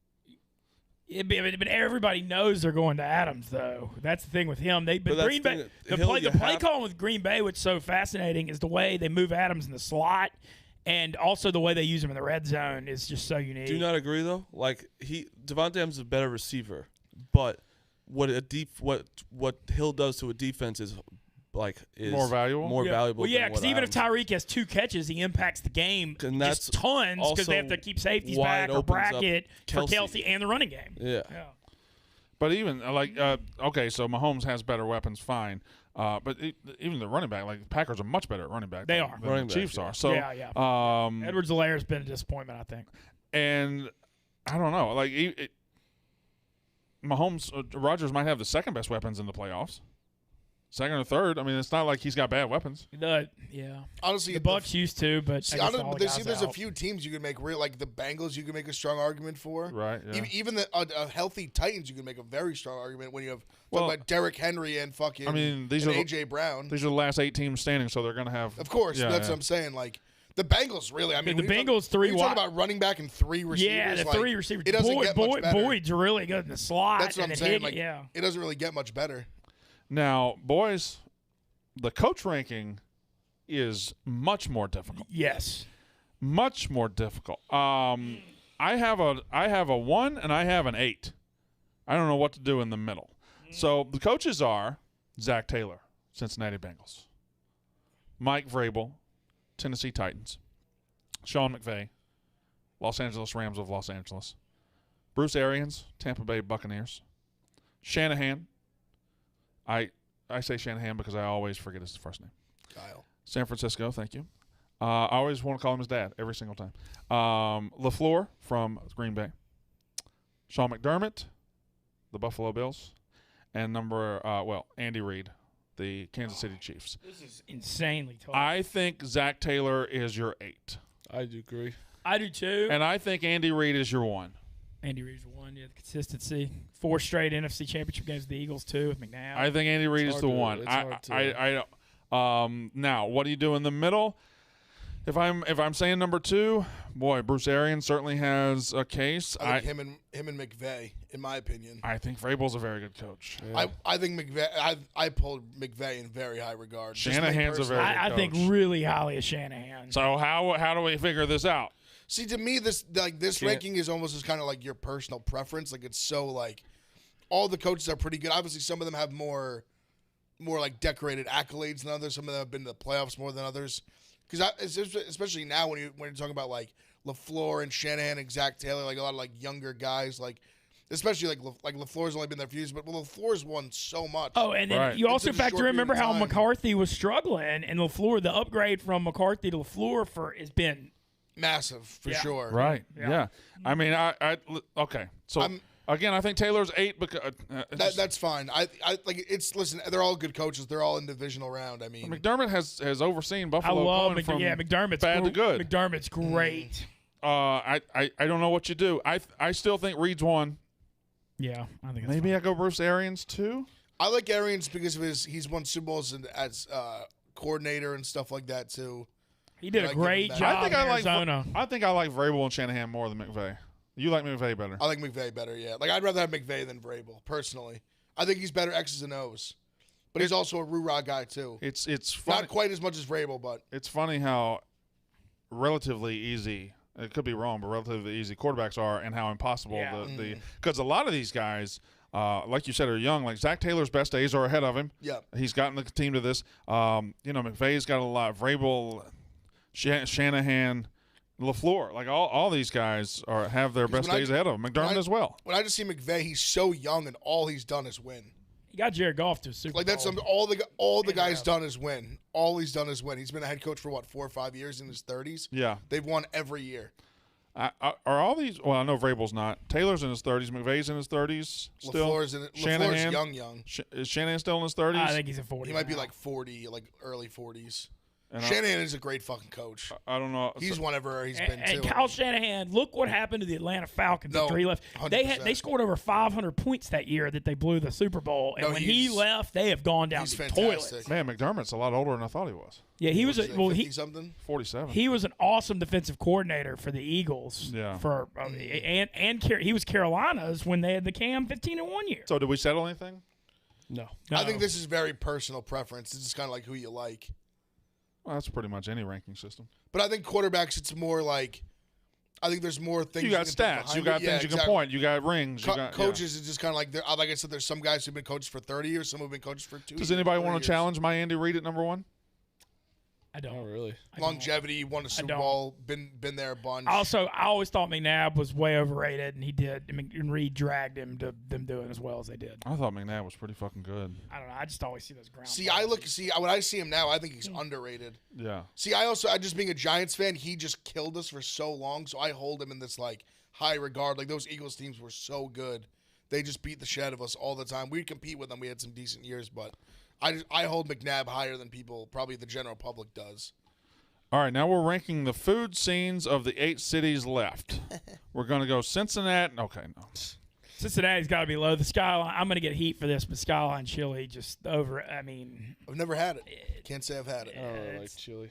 But everybody knows they're going to Adams, though. That's the thing with him. But Green that's Bay, the thing, the Hill, play you calling have- with Green Bay, what's so fascinating, is the way they move Adams in the slot, and also the way they use him in the red zone is just so unique. Do you not agree though? Like Devontae Adams is a better receiver, but what Hill does to a defense is More valuable? More valuable. Well, yeah, than because what even if Adams- Tyreek has 2 catches, he impacts the game And just that's tons because they have also to keep safeties wide back or opens up bracket for Kelsey. Kelsey and the running game. yeah. Yeah. But even okay, so Mahomes has better weapons, fine. But even the running back, like the Packers are much better at running back. They than are. the Running Chiefs backs, are. So Yeah. Edwards-Helaire has been a disappointment, I think. and I don't know, like Mahomes, Rodgers might have the second best weapons in the playoffs. Second or third. I mean, it's not like he's got bad weapons. Honestly, The Bucs used to, but See, I guess honestly, all but the there's guys a out. few teams you could make real, like the Bengals. You could make a strong argument for. Right, yeah. Even a healthy Titans, you could make a very strong argument when you have Well, about Derrick Henry and fucking. I mean, these and are AJ Brown. These are the last 8 teams standing, so they're going to have. Of course, Yeah, that's yeah. what I'm saying. Like The Bengals, really. I mean, The when you Bengals, three when you talk wide. about running back and 3 receivers. Yeah, the like, 3 receivers. It doesn't get much better. Boyd's really good in the slot. That's what I'm and saying. Higgins, yeah. It doesn't really get much better. Now, boys, the coach ranking is much more difficult. Yes. Much more difficult. I have a 1 and I have an 8. I don't know what to do in the middle. So the coaches are Zach Taylor, Cincinnati Bengals; Mike Vrabel, Tennessee Titans; Sean McVay, Los Angeles Rams of Los Angeles; Bruce Arians, Tampa Bay Buccaneers; Shanahan. I say Shanahan because I always forget his first name. Kyle. San Francisco, thank you. I always want to call him his dad every single time. LaFleur from Green Bay; Sean McDermott, the Buffalo Bills; and Andy Reid, the Kansas City Chiefs. This is insanely tough. I think Zach Taylor is your 8. I do agree. I do too. And I think Andy Reid is your 1. Andy Reid's one. Yeah, the consistency. 4 straight NFC Championship games with the Eagles too with McNabb. I think Andy Reid is the 1. It's hard to- Now, what do you do in the middle? If I'm saying number 2, boy, Bruce Arians certainly has a case. I think him and McVay, in my opinion. I think Vrabel's a very good coach. Yeah. I think McVay. I pulled McVay in very high regard. Just me Shanahan's a personally. very I good think coach. really highly of Shanahan. So how do we figure this out? See, to me, this ranking is almost as kind of like your personal preference. Like it's so like all the coaches are pretty good. Obviously, some of them have more like decorated accolades than others. Some of them have been to the playoffs more than others. Because especially now when you're talking about like LaFleur and Shanahan and Zach Taylor, like a lot of like younger guys, like especially like LaFleur's only been there a few years, but LaFleur's won so much. Oh, and then Right. you also It's a have to short remember period how of time. McCarthy was struggling, and LaFleur, the upgrade from McCarthy to LaFleur has been Massive for Yeah. sure. Right. Yeah. Yeah. I mean, okay. So again, I think Taylor's 8 because That's fine. I like it's. Listen, they're all good coaches. They're all in divisional round. I mean, McDermott has overseen I Buffalo love going from McDermott's bad to good. McDermott's great. I don't know what you do. I still think Reed's 1. Yeah, I think Maybe I go Bruce Arians 2. I like Arians because of he's won Super Bowls as coordinator and stuff like that too. he did I a give him great that. job I think in I like Arizona. I think I like Vrabel and Shanahan more than McVay. You like McVay better. I like McVay better. Yeah, like I'd rather have McVay than Vrabel personally. I think he's better X's and O's, but he's also a rah guy too. It's funny. Not quite as much as Vrabel, but It's funny how relatively easy. It could be wrong, but relatively easy quarterbacks are, and how impossible Yeah. because a lot of these guys, like you said, are young. Like Zach Taylor's best days are ahead of him. yeah. He's gotten the team to this. McVay's got a lot. Vrabel, Shanahan, LaFleur, like all these guys have their best when I- days ahead of him. McDermott as well. When I just see McVay, he's so young and all he's done is win. He got Jared Goff to a Super Like that's Bowl. all the guy's done is win. All he's done is win. He's been a head coach for 4 or 5 years in his 30s. Yeah. They've won every year. Are all these? Well, I know Vrabel's not. Taylor's in his 30s. McVay's in his 30s. Still. LaFleur's Shanahan? young. Is Shanahan still in his 30s? I think he's a 40. He might be now. like 40, like early 40s. And Shanahan is a great fucking coach. I don't know. He's won everywhere he's been And too. Kyle Shanahan, look what happened to the Atlanta Falcons No, after he left. 100%. They scored over 500 points that year that they blew the Super Bowl, and No, when he he's- left, they have gone down He's the fantastic. toilet. Man, McDermott's a lot older than I thought he was. Yeah, he was What is it, 50 something. 47. he was an awesome defensive coordinator for the Eagles. Yeah. For he was Carolina's when they had the Cam 15-1 year. So did we settle anything? No. I think this is very personal preference. It's just kind of like who you like. Well, that's pretty much any ranking system. But I think quarterbacks, it's more like I think there's more things. You got can put stats. behind You got it. Yeah, things you can exactly. point. You got rings. You got Coaches is just kind of like I said. There's some guys who've been coaches for 30 years. Some who've been coaches for 2 years. Does anybody 3 want years. to challenge my Andy Reid at number 1? I don't. Not really. Longevity, won a Super don't. Bowl, been there a bunch. Also, I always thought McNabb was way overrated, and he did. And Reed dragged him to them doing as well as they did. I thought McNabb was pretty fucking good. I don't know. I just always see those ground. When I see him now, I think he's underrated. Yeah. See, I just being a Giants fan, he just killed us for so long, so I hold him in this like high regard. Like those Eagles teams were so good. They just beat the shit out of us all the time. We'd compete with them. We had some decent years, but I hold McNabb higher than people, probably the general public does. All right, now we're ranking the food scenes of the 8 cities left. We're going to go Cincinnati. Okay, no. Cincinnati's got to be low. The Skyline. I'm going to get heat for this, but Skyline chili just over. I mean, I've never had it. Can't say I've had it. I don't really like chili.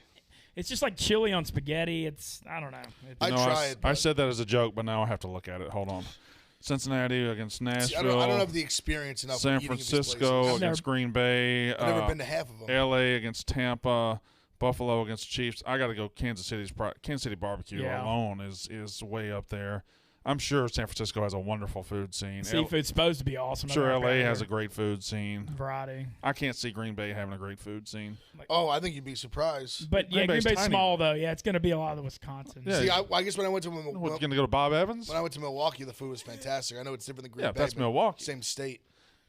It's just like chili on spaghetti. I don't know. I No, try it. I but- said that as a joke, but now I have to look at it. Hold on. Cincinnati against See, Nashville. I don't have the experience enough. San of eating at these Francisco places. against Green Bay. I've never been to half of them. L.A. against Tampa. Buffalo against Chiefs. I got to go. Kansas City barbecue Yeah. alone is way up there. I'm sure San Francisco has a wonderful food scene. Seafood's supposed to be awesome. I'm sure I've L.A. been has there. a great food scene. variety. I can't see Green Bay having a great food scene. Oh, I think you'd be surprised. But Green yeah, Green Bay's Bay's tiny. small though. Yeah, it's going to be a lot of the Wisconsin. Yeah. See, I guess when I went to What, you going to go to Bob Evans? Milwaukee, the food was fantastic. I know it's different than Green Yeah, Bay. that's but Milwaukee. Same state.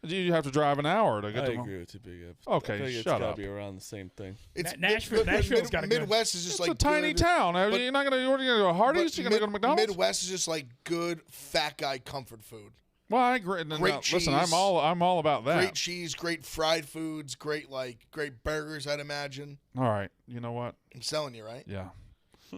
You have to drive an hour to I get to agree with you, Big Ev. Okay, I think it's shut gotta up. be around the same thing. It's Nashville's got a good- Midwest is just It's like a tiny good, town. I mean, but- you're not going to go to Hardee's? You're going to go to McDonald's? Midwest is just like good fat guy comfort food. Well, I agree. No, Great listen, cheese. I'm all about that. Great cheese, great fried foods, great burgers. I'd imagine. All right. You know what? I'm selling you, right? Yeah.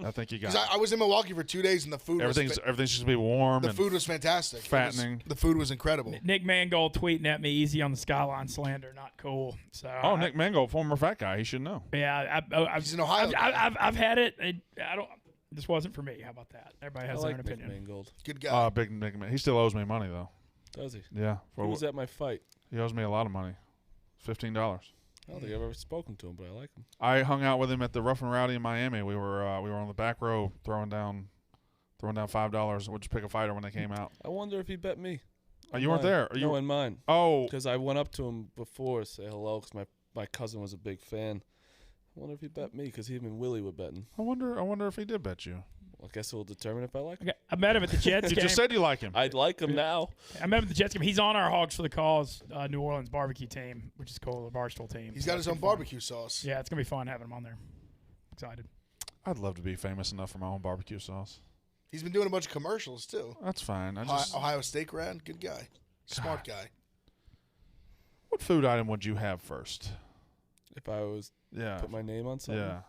I think you got Because it. I was in Milwaukee for 2 days and the food Everything's was just be warm the and food was fantastic. fattening. The food was incredible. Nick Mangold tweeting at me, "Easy on the Skyline slander, not cool." So Oh, Nick Mango, former fat guy. He should know. Yeah, He's an Ohio guy. I've had it. I don't. This wasn't for me. How about that? Everybody I has their like own Nick opinion. Mangold. Good guy. Big man. He still owes me money though. Does he? Yeah. He was at my fight. He owes me a lot of money. $15. I don't think I've ever spoken to him, but I like him. I hung out with him at the Rough and Rowdy in Miami. We were on the back row throwing down $5. We'll just pick a fighter when they came out. I wonder if he bet me. Oh, you weren't there? No, in mine. Oh, Because I went up to him before to say hello because my cousin was a big fan. I wonder if he bet me because him and Willie were betting. I wonder if he did bet you. Well, I guess we'll determine if I like him. Okay, I met him at the Jets You game. just said you like him. I'd like him now. I met him at the Jets game. He's on our Hogs for the Cause New Orleans barbecue team, which is cool. The Barstool team. He's So got it's his own gonna be fun. barbecue sauce. Yeah, it's gonna be fun having him on there. Excited. I'd love to be famous enough for my own barbecue sauce. He's been doing a bunch of commercials too. That's fine. I just Ohio State grad, good guy, smart guy. What food item would you have first? If I was Yeah. put my name on something. Yeah.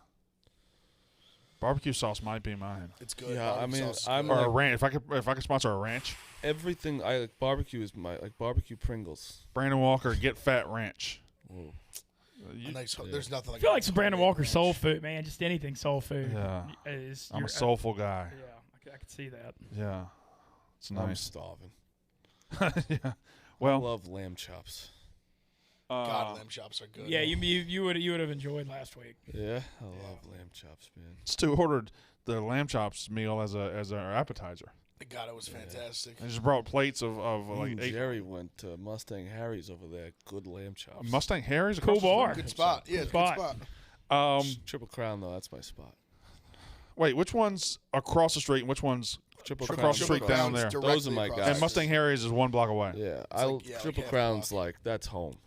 Barbecue sauce might be mine. It's good. Yeah, I Barbecue mean, sauce is I'm good. Or a like- ranch. If I could sponsor a ranch, everything. I like barbecue is my barbecue Pringles. Brandon Walker, get fat ranch. Whoa. a nice. There's nothing I like. feel a like some Brandon homemade Walker ranch. soul food, man. Just anything soul food. Yeah. Is I'm you're- a soulful guy. Yeah, I could see that. Yeah. It's I'm nice. starving. Yeah. I Well, love lamb chops. God, lamb chops are good. Yeah, you would have enjoyed last week. Yeah, I love lamb chops, man. Stu ordered the lamb chops meal as an appetizer. God, it was fantastic. I just brought plates of like Me and 8 Jerry went to Mustang Harry's over there. Good lamb chops. Mustang Harry's. Cool across the bar. street? Good spot. Yeah, it's a Spot. good spot. Triple Crown though, that's my spot. Wait, which one's across the street and which one's Triple across the street down Crown's there? directly Those are my across guys. the And Mustang street. Harry's is 1 block away. Yeah, like Triple half a Crown's block. like that's home.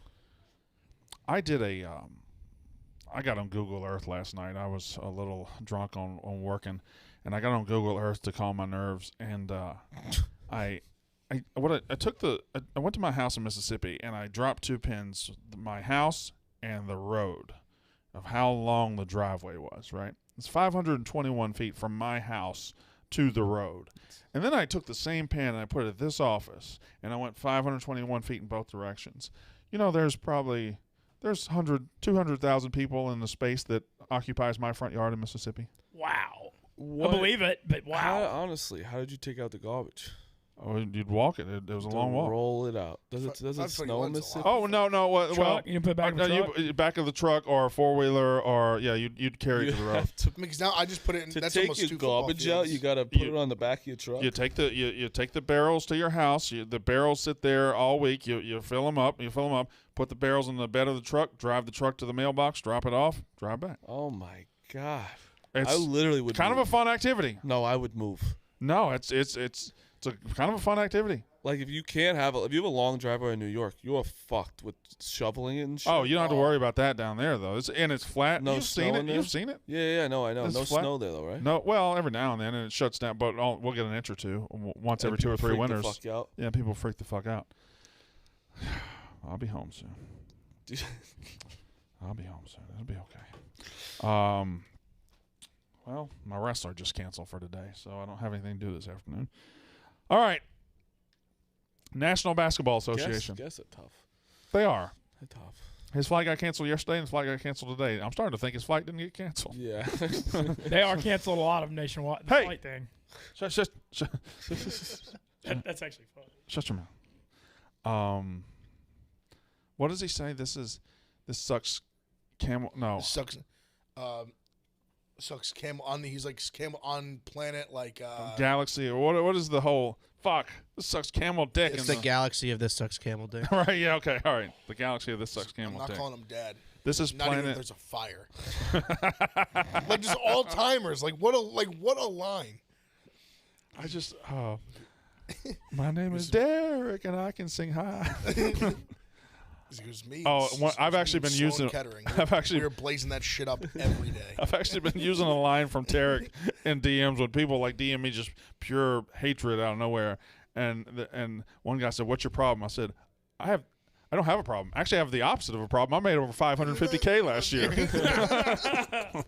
I did I got on Google Earth last night. I was a little drunk on working, and I got on Google Earth to calm my nerves. And I went to my house in Mississippi, and I dropped 2 pins: my house and the road, of how long the driveway was. Right, it's 521 feet from my house to the road. And then I took the same pin and I put it at this office, and I went 521 feet in both directions. You know, there's 200,000 people in the space that occupies my front yard in Mississippi. Wow. What? I believe it, but wow. Honestly, how did you take out the garbage? Oh, you'd walk it. It was a long walk. Roll it out. Does it I'd put snow in your legs Mississippi? Oh no! Well, Truck? You can put it back in the truck? back of the truck or a 4-wheeler, or yeah, you'd carry it You to the road. have to, Because now I just put it in. to That's take almost your 2 football garbage out. fields. You got to put it on the back of your truck. You take the barrels to your house. The barrels sit there all week. You fill them up. Put the barrels in the bed of the truck. Drive the truck to the mailbox. Drop it off. Drive back. Oh my god! It's I literally would. kind of move. a fun activity. No, I would move. No, it's a kind of a fun activity. Like if you can't have if you have a long driveway in New York, you are fucked with shoveling it and shit. Oh, you don't have to worry about that down there though. It's flat. No You've snow seen in it. there? You've seen it. Yeah, no, I know. It's No flat. snow there though, right? No, well, every now and then, and it shuts down. But we'll get an inch or two once every And 2 or 3 freak the winters. fuck you out. Yeah, people freak the fuck out. I'll be home soon. I'll be home soon. It'll be okay. Well, my wrestler just canceled for today, so I don't have anything to do this afternoon. All right. National Basketball Association. Guess it tough. They are. They're tough. His flight got canceled yesterday, and his flight got canceled today. I'm starting to think his flight didn't get canceled. Yeah. They are canceled a lot of nationwide. The Hey! flight thing. Shut That's actually funny. shut your mouth. What does he say? This sucks. Camel. No. Sucks. Sucks camel on. He's like camel on planet like. Galaxy or what is the whole fuck? This sucks camel dick. It's in the galaxy of this sucks camel dick. right. Yeah. Okay. All right. The galaxy of this sucks I'm camel not dick. calling him dad. This is Not even if planet. there's a fire. Like just all timers. Like what a line. I just. My name is Derek, and I can sing high. It was me. Oh, It was I've me actually and been Sloan using- Kettering. I've actually- we were blazing that shit up every day. I've actually been using a line from Tarek in DMs when people like DM me just pure hatred out of nowhere, and one guy said, "What's your problem?" I said, "I don't have a problem. Actually, I have the opposite of a problem. I made over $550K last year."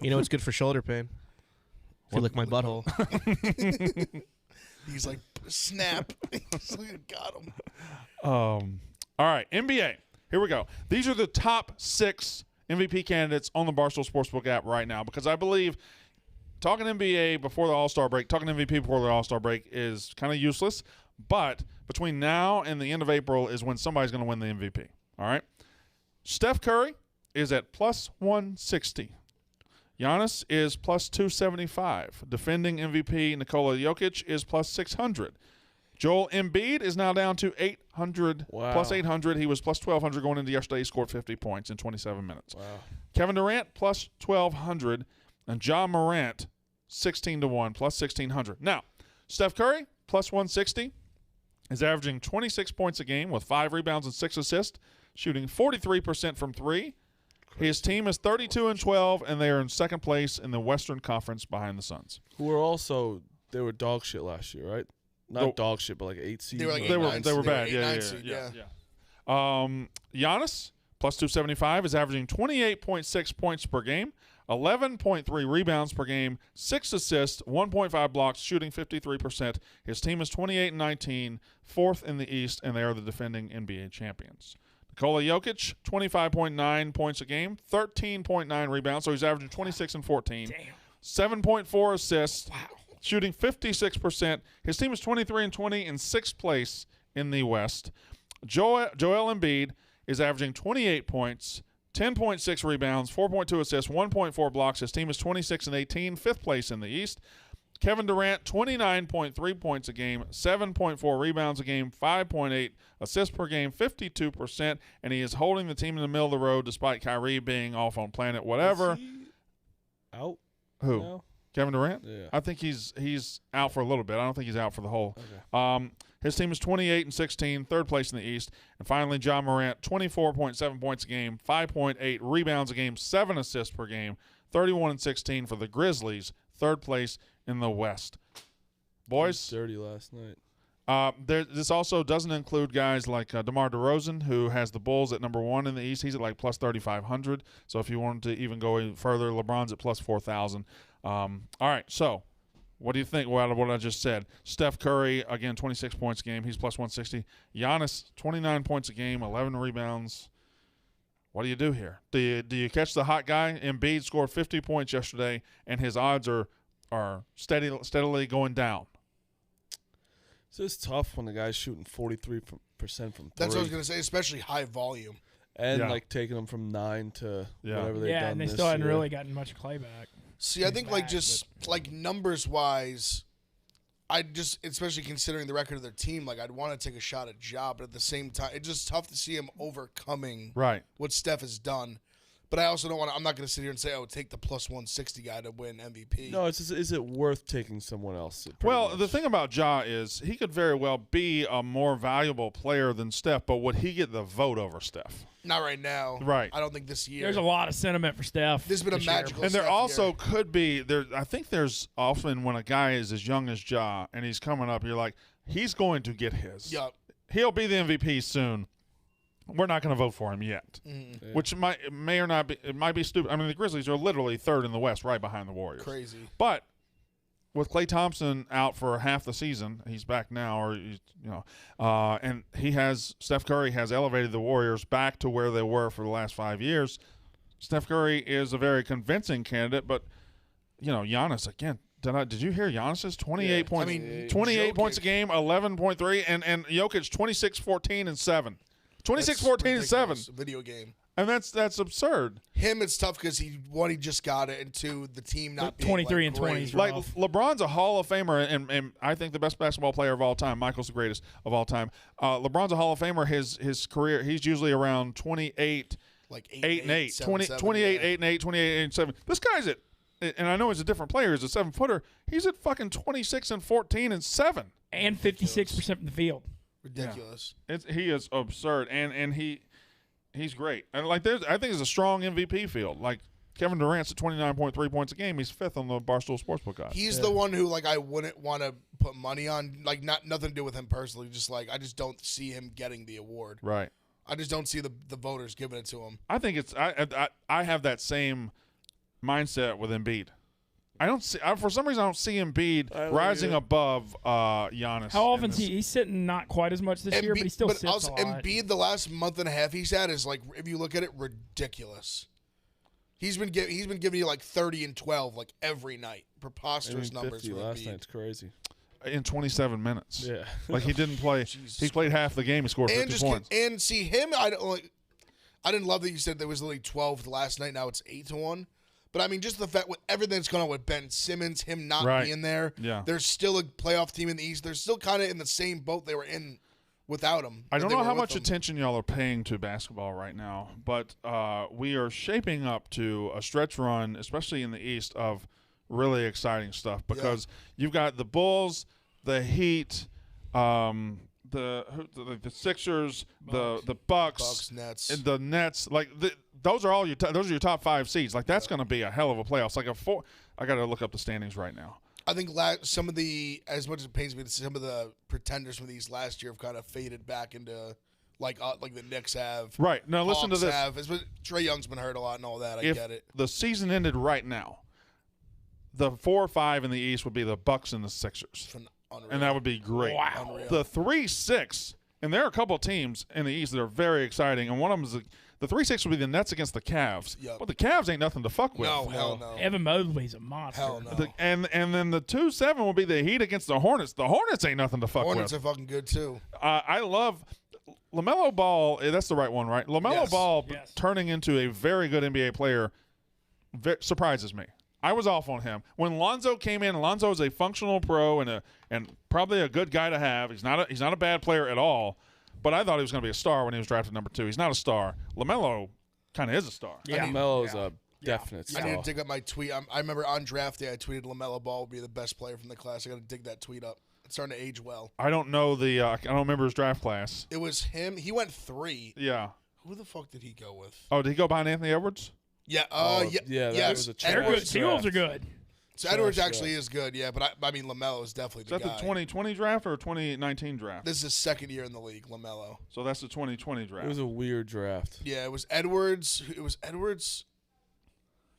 You know what's good for shoulder pain? If you lick my butthole. He's like, snap. Got him. All right, NBA. Here we go. These are the top 6 MVP candidates on the Barstool Sportsbook app right now because I believe talking NBA before the All-Star break, talking MVP before the All-Star break is kind of useless. But between now and the end of April is when somebody's going to win the MVP. All right? Steph Curry is at plus 160. Giannis is plus 275. Defending MVP Nikola Jokic is plus 600. Joel Embiid is now down to 800, Wow. plus 800. He was plus 1,200 going into yesterday. He scored 50 points in 27 minutes. Wow. Kevin Durant plus 1,200, and Ja Morant 16-1, plus 1,600. Now, Steph Curry plus 160 is averaging 26 points a game with 5 rebounds and 6 assists, shooting 43% from 3. His team is 32-12, and they are in second place in the Western Conference behind the Suns. Who were also they were dog shit last year, right? Not Oh. dog shit, but like 8 seed. They were like They were 8-9 they were seed. bad. They were Yeah, 8-9 yeah, seed, yeah, yeah. yeah. Giannis plus 275 is averaging 28.6 points per game, 11.3 rebounds per game, 6 assists, 1.5 blocks, shooting 53%. His team is 28-19, fourth in the East, and they are the defending NBA champions. Nikola Jokic, 25.9 points a game, 13.9 rebounds, so he's averaging 26 and 14. Damn. 7.4 assists, shooting 56%. His team is 23-20 in 6th place in the West. Joel Embiid is averaging 28 points, 10.6 rebounds, 4.2 assists, 1.4 blocks. His team is 26-18, 5th place in the East. Kevin Durant, 29.3 points a game, 7.4 rebounds a game, 5.8 assists per game, 52%, and he is holding the team in the middle of the road despite Kyrie being off on planet whatever. Is he out? Who? now? Kevin Durant? Yeah. I think he's out for a little bit. I don't think he's out for the whole. Okay. His team is 28-16, 3rd place in the East. And finally, Ja Morant, 24.7 points a game, 5.8 rebounds a game, 7 assists per game, 31-16 for the Grizzlies, 3rd place in the West. Boys, Dirty last night. this also doesn't include guys like DeMar DeRozan, who has the Bulls at number 1 in the East. He's at like plus 3,500. So if you wanted to even go even further, LeBron's at plus 4,000. All right, so what do you think out of what I just said? Steph Curry, again, 26 points a game. He's plus 160. Giannis, 29 points a game, 11 rebounds. What do you do here? Do you catch the hot guy? Embiid scored 50 points yesterday, and his odds are steadily going down. So it's tough when the guy's shooting 43% from 3. That's what I was gonna say, especially high volume. And Yeah. like taking them from 9 to Yeah. whatever they've Yeah, done and they this still hadn't year. really gotten much clay back. See, I think like back, just like numbers wise, I just especially considering the record of their team, like I'd want to take a shot at Ja, but at the same time, it's just tough to see him overcoming Right. what Steph has done. But I also don't want to. I'm not going to sit here and say, "Oh, take the plus 160 guy to win MVP." No, it's just, is it worth taking someone else? Pretty Well, much. the thing about Ja is he could very well be a more valuable player than Steph, but would he get the vote over Steph? not right now. Right. I don't think this year. There's a lot of sentiment for Steph. This has been a this year. magical- And there Steph also year. could be there. I think there's often when a guy is as young as Ja and he's coming up, you're like, he's going to get his. Yeah. He'll be the MVP soon. We're not going to vote for him yet, which may or not be. It might be stupid. I mean, the Grizzlies are literally 3rd in the West, right behind the Warriors. Crazy. But with Klay Thompson out for half the season, he's back now, or and Steph Curry has elevated the Warriors back to where they were for the last 5 years. Steph Curry is a very convincing candidate, but Giannis again. Did you hear Giannis's 28 points? 28 points a game, 11.3, and Jokic 26, 14, and 7. 26, 14, and 7. Video game. And that's absurd. Him, it's tough because he just got it, and two, the team not being 23 and great. 20 is Like rough. LeBron's a Hall of Famer, and I think the best basketball player of all time. Michael's the greatest of all time. LeBron's a Hall of Famer. His career, he's usually around 28, Like 8 and 8, 28, 8 and 8, 28, 8 and 7. This guy's at, and I know he's a different player. He's a 7-footer. He's at fucking 26 and 14 and 7. And 56% from the field. Ridiculous. He is absurd, and he's great. And I think it's a strong MVP field. Like Kevin Durant's at 29.3 points a game. He's 5th on the Barstool Sportsbook guys. He's the one who I wouldn't want to put money on. Nothing to do with him personally. Just I just don't see him getting the award. Right. I just don't see the voters giving it to him. I think it's I have that same mindset with Embiid. I don't see for some reason I don't see Embiid rising above Giannis. How often is he's sitting not quite as much this year, but he still sits also, a lot. Embiid, the last month and a half he's had is if you look at it, ridiculous. He's been giving you 30 and 12 every night. Preposterous numbers. 50 last night's crazy. In 27 minutes. Yeah. He didn't play. He played half the game. He scored 50 points. And see him. I didn't love that you said there was only 12 last night. Now it's 8-1. But I mean, just the fact with everything that's going on with Ben Simmons, him not being there. Yeah. There's still a playoff team in the East. They're still kind of in the same boat they were in without him. I don't know how much attention y'all are paying to basketball right now, but we are shaping up to a stretch run, especially in the East, of really exciting stuff because you've got the Bulls, the Heat, the Sixers, the Bucks, Nets, and the Nets. Those are all those are your top 5 seeds. That's going to be a hell of a playoffs. I got to look up the standings right now. I think some of as much as it pains me, some of the pretenders from these last year have kind of faded back into like the Knicks have. Right. Now listen to this. Trae Young's been hurt a lot and all that. I If get it. the season ended right now, the 4 or 5 in the East would be the Bucks and the Sixers. Unreal. And that would be great. Wow. Unreal. The 3-6, and there are a couple of teams in the East that are very exciting, and one of them is the 3-6 would be the Nets against the Cavs. Yep. But the Cavs ain't nothing to fuck with. No, hell no. Evan Mobley's a monster. Hell no. And then the 2-7 will be the Heat against the Hornets. The Hornets ain't nothing to fuck Hornets with. are fucking good too. I love LaMelo Ball. That's the right one, right? LaMelo Yes. Ball Yes. turning into a very good NBA player surprises me. I was off on him when Lonzo came in. Lonzo is a functional pro and probably a good guy to have. He's not a bad player at all, but I thought he was going to be a star when he was drafted number 2. He's not a star. LaMelo kind of is a star. Yeah. Melo's a definite I need star. to dig up my tweet. I remember on draft day I tweeted LaMelo Ball would be the best player from the class. I got to dig that tweet up. It's starting to age well. I don't know I don't remember his draft class. It was him. He went 3. Yeah. Who the fuck did he go with? Oh, did he go behind Anthony Edwards? Yeah. yeah, that Yes. was a They're trash good. T-Wolves are good. So Edwards actually is good, yeah. But I mean, LaMelo is definitely Is the that guy. the 2020 draft or 2019 draft? This is his second year in the league, LaMelo. So that's the 2020 draft. It was a weird draft. Yeah, it was Edwards. It was Edwards.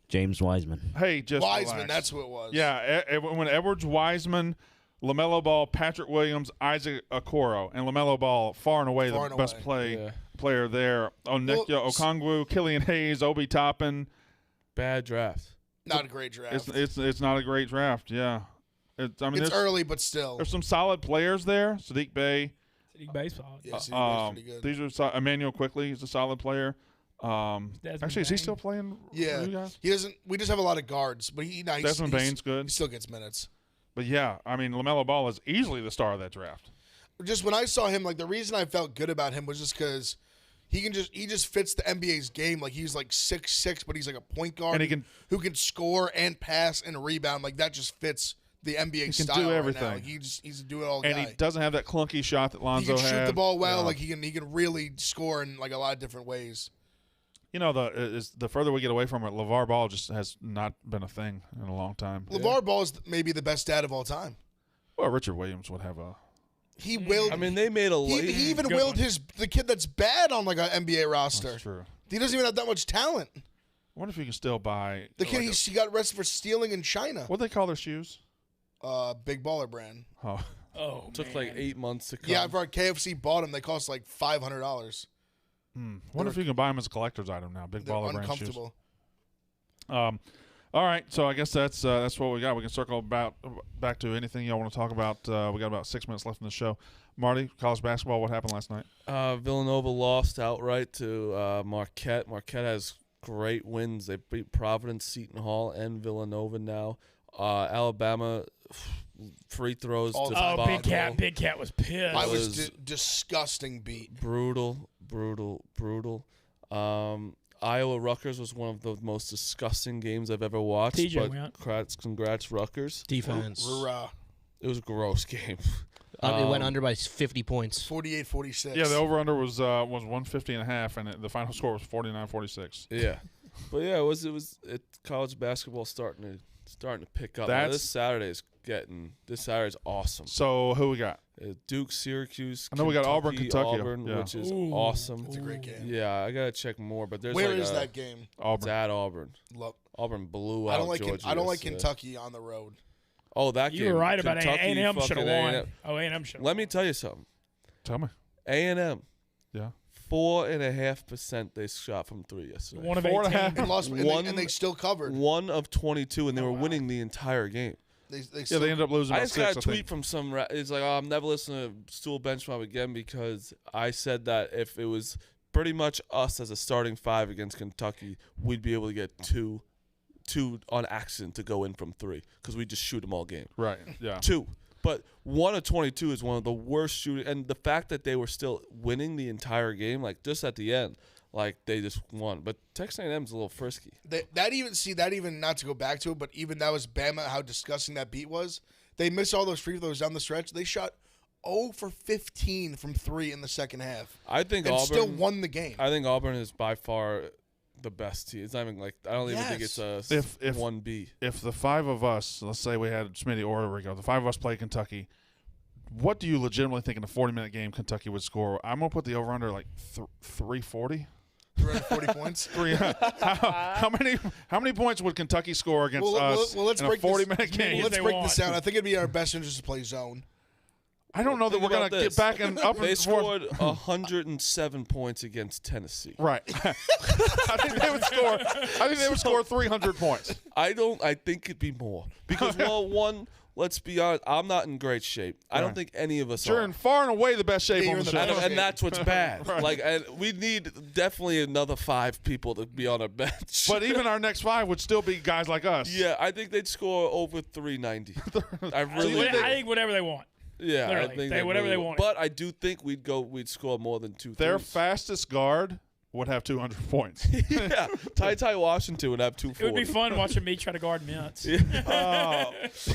James Wiseman. Hey, just Wiseman, relax. that's who it was. Yeah, when Edwards, Wiseman, LaMelo Ball, Patrick Williams, Isaac Okoro, and LaMelo Ball far and away Far the and best away. player there. Onyeka Okongwu, Killian Hayes, Obi Toppin. Bad draft. Not a great draft. It's not a great draft. Yeah, it's It's early, but still. There's some solid players there. Sadiq Bey. City baseball. Yeah, CD's pretty good. These are Emmanuel Quickly. He's a solid player. Actually, is he Bain. still playing? Yeah, for you guys? he doesn't. We just have a lot of guards, but Desmond Bain's good. He still gets minutes. But yeah, I mean, LaMelo Ball is easily the star of that draft. Just when I saw him, the reason I felt good about him was just because he just fits the NBA's game. He's 6'6", but he's like a point guard And who can score and pass and rebound. That just fits the NBA can style. do right everything. now. He's a do it all And guy. he doesn't have that clunky shot that He Lonzo can shoot had. the ball well. Yeah. He can really score in a lot of different ways. You know, the further we get away from it, LeVar Ball just has not been a thing in a long time. LeVar Ball is maybe the best dad of all time. Well, Richard Williams would have a. He willed. I mean, they made a. He even willed the kid that's bad on an NBA roster. That's true. He doesn't even have that much talent. I wonder if you can still buy The kid he got arrested for stealing in China. What do they call their shoes? Big Baller Brand. Oh, Took like 8 months to come. Yeah, I've heard KFC bought them. They cost like $500. Wonder if you can buy them as a collector's item now. Big They're Baller Brand shoes. uncomfortable. All right, so I guess that's what we got. We can circle back to anything y'all want to talk about. We got about 6 minutes left in the show. Marty, college basketball, what happened last night? Villanova lost outright to Marquette. Marquette has great wins. They beat Providence, Seton Hall, and Villanova now. Alabama free throws to Oh, Big Cat was pissed. I was disgusting beat. Brutal. Iowa Rutgers was one of the most disgusting games I've ever watched. TJ but went. Congrats Rutgers. Defense. It was a gross game. It went under by 50 points. 48-46. Yeah, the over-under was 150.5, and the final score was 49-46. Yeah, but yeah, it college basketball starting to pick up. Now, this Saturday's awesome. So who we got? Duke, Syracuse. I know we got Auburn, Kentucky, yeah. which is awesome. It's a great game. Yeah, I gotta check more, but there's Where is that game? It's Auburn. at Auburn. Look, Auburn blew I out don't like Georgia. I don't like yesterday. Kentucky on the road. Oh, that game. You were right about Kentucky A&M should have fucking won. A&M. Oh, A&M should have Let me tell you something. Tell me. A&M. Yeah. 4.5% they shot from three yesterday. One of 4.5. 18. And lost, and they still covered. 1 of 22, and they were winning the entire game. They Yeah, still, they ended up losing I by just 6, got a I tweet think. from some. It's like, oh, I'm never listening to Stool Bench Mob again because I said that if it was pretty much us as a starting 5 against Kentucky, we'd be able to get two on accident to go in from 3 because we just shoot them all game. Right, yeah. 2. But 1 of 22 is one of the worst shooting. And the fact that they were still winning the entire game, like just at the end, like they just won. But Texas A&M's a little frisky. that even not to go back to it, but even that was Bama, how disgusting that beat was. They missed all those free throws down the stretch. They shot 0 for 15 from 3 in the second half. I think and Auburn still won the game. I think Auburn is by far the best team. It's not even like I don't even think it's a If 1B. If the 5 of us, let's say we had Smitty or Rico, the 5 of us play Kentucky, what do you legitimately think in a 40-minute game Kentucky would score? I'm going to put the over-under like 340. 340 points. How many points would Kentucky score against us let's in a break 40-minute game? Let's they break want. this down. I think it'd be in our best interest to play zone. I don't know that we're going to get back and up They and forth. scored 107 points against Tennessee. Right. I think they would score 300 points. I think it'd be more because one. Let's be honest. I'm not in great shape. I don't think any of us You're are. in far and away the best shape Yeah, on you're the in the show. best And that's what's bad. Right. Like, and we need definitely another 5 people to be on our bench. But even our next 5 would still be guys like us. yeah, I think they'd score over 390. I really I think whatever they want. Yeah, Literally, I think they- whatever really they want. But I do think we'd score more than 2 Their threes. fastest guard would have 200 points. Yeah, Ty Washington would have 240. It would be fun watching me try to guard Mintz.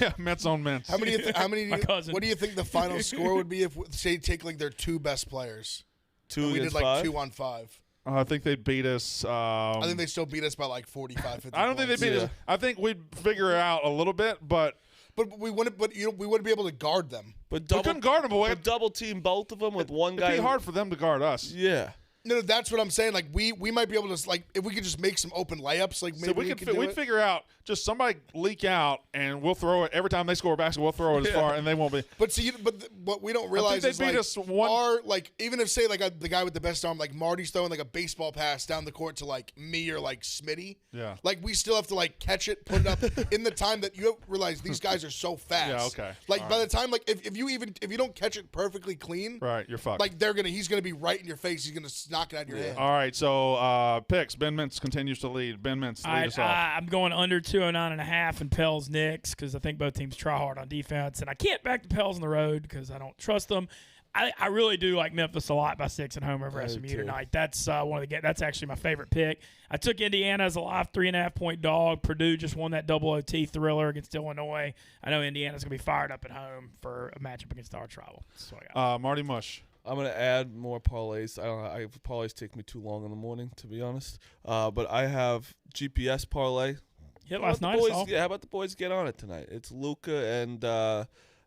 Yeah, Mets on Mets. How many? My cousin. What do you think the final score would be if say take like their 2 best players? 2 We did against like 5? 2 on 5. I think they'd beat us. I think they still beat us by like 45, 50 I don't think points. they'd beat Yeah. us. I think we'd figure it out a little bit, but But we wouldn't. But we wouldn't be able to guard them. But we couldn't guard them away. But double team both of them with one It'd guy. be hard for them to guard us. Yeah. No, that's what I'm saying. Like we might be able to like if we could just make some open layups. Like maybe So we could could do we'd it. figure out just somebody leak out and we'll throw it every time they score a basketball. We'll throw it as far and they won't be. But see, what we don't realize they is beat like us one- our like even if say like the guy with the best arm, like Marty's throwing like a baseball pass down the court to like me or like Smitty. Yeah. Like we still have to like catch it, put it up in the time that you realize these guys are so fast. Yeah, okay. Like All by the time like if you don't catch it perfectly clean, Right, you're fucked. like he's gonna be right in your face. He's gonna knock it out of your hand. All right, so picks. Ben Mintz continues to lead. Ben Mintz, lead us off. I'm going under 209.5 and Pels Knicks because I think both teams try hard on defense, and I can't back the Pels on the road because I don't trust them. I really do like Memphis a lot by 6 at home over SMU tonight. That's that's actually my favorite pick. I took Indiana as a live 3.5 point dog. Purdue just won that double OT thriller against Illinois. I know Indiana's gonna be fired up at home for a matchup against our rival. That's what I got. Marty Mush. I'm gonna add more parlays. I don't know. Parlays take me too long in the morning, to be honest. But I have GPS parlay. Hit How last about night. the I saw. boys, how about the boys get on it tonight? It's Luka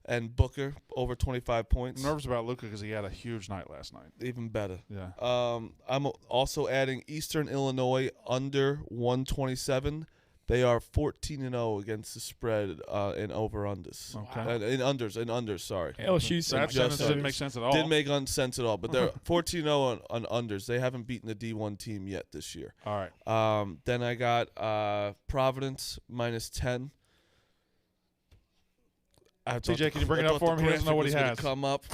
and Booker over 25 points. I'm nervous about Luka because he had a huge night last night. Even better. Yeah. I'm also adding Eastern Illinois under 127. They are 14-0 against the spread in over-unders. Okay. In unders, sorry. LSU That just sentence didn't make sense at all. Didn't make sense at all, but they're 14-0 on unders. They haven't beaten the D1 team yet this year. All right. Then I got Providence -10. TJ, can you bring it up for him? He doesn't know what he has. Come up.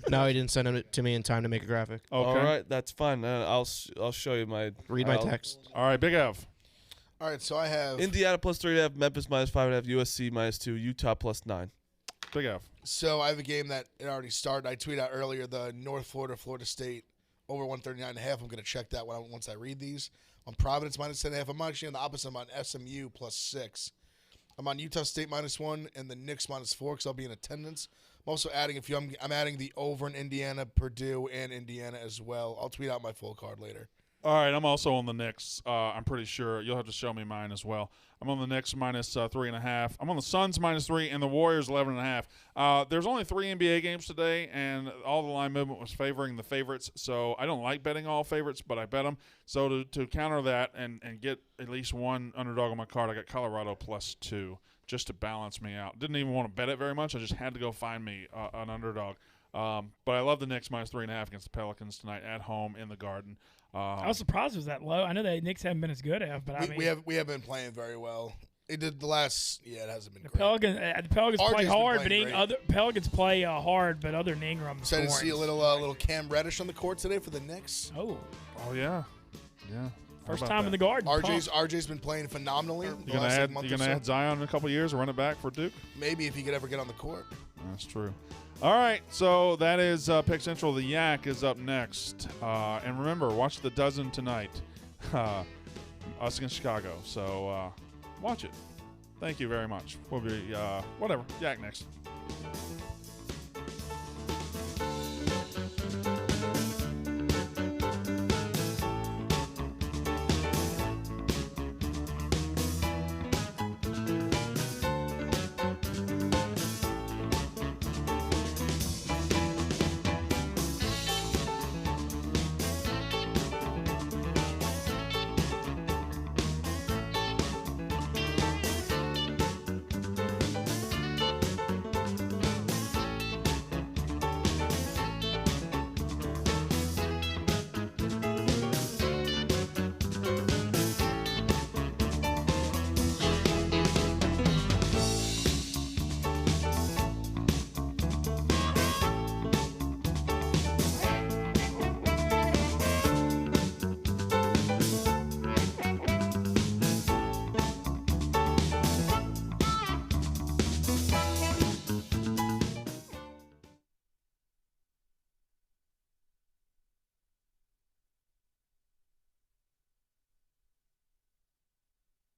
No, he didn't send it to me in time to make a graphic. Okay. All right, that's fine. I'll show you my. Read my text. All right, Big Ev. All right, so I have Indiana +3.5, Memphis -5.5, USC -2, Utah +9. Big Ev. So I have a game that it already started. I tweeted out earlier the North Florida, Florida State over 139.5. I'm going to check that once I read these. On Providence -10.5. I'm actually on the opposite. I'm on SMU +6. I'm on Utah State -1 and the Knicks -4 because I'll be in attendance. I'm also adding I'm adding the over in Indiana, Purdue, and Indiana as well. I'll tweet out my full card later. All right, I'm also on the Knicks. I'm pretty sure you'll have to show me mine as well. I'm on the Knicks -3.5. I'm on the Suns -3 and the Warriors 11.5. There's only 3 NBA games today, and all the line movement was favoring the favorites. So I don't like betting all favorites, but I bet them. So to counter that and get at least one underdog on my card, I got Colorado +2 just to balance me out. Didn't even want to bet it very much. I just had to go find me an underdog. But I love the Knicks -3.5 against the Pelicans tonight at home in the Garden. I was surprised it was that low. I know the Knicks haven't been as good as, but we have been playing very well. It did the last. Yeah, it hasn't been. The great. Pelicans play hard, but other Pelicans play hard, but other than Ingram. Excited to see a little Cam Reddish on the court today for the Knicks. Oh yeah, yeah. First time in the Garden. RJ's been playing phenomenally. You gonna add Zion in a couple years, run it back for Duke? Maybe if he could ever get on the court. That's true. All right, so that is Pick Central. The Yak is up next. And remember, watch the Dozen tonight. Us against Chicago. So watch it. Thank you very much. We'll be, whatever. Yak next.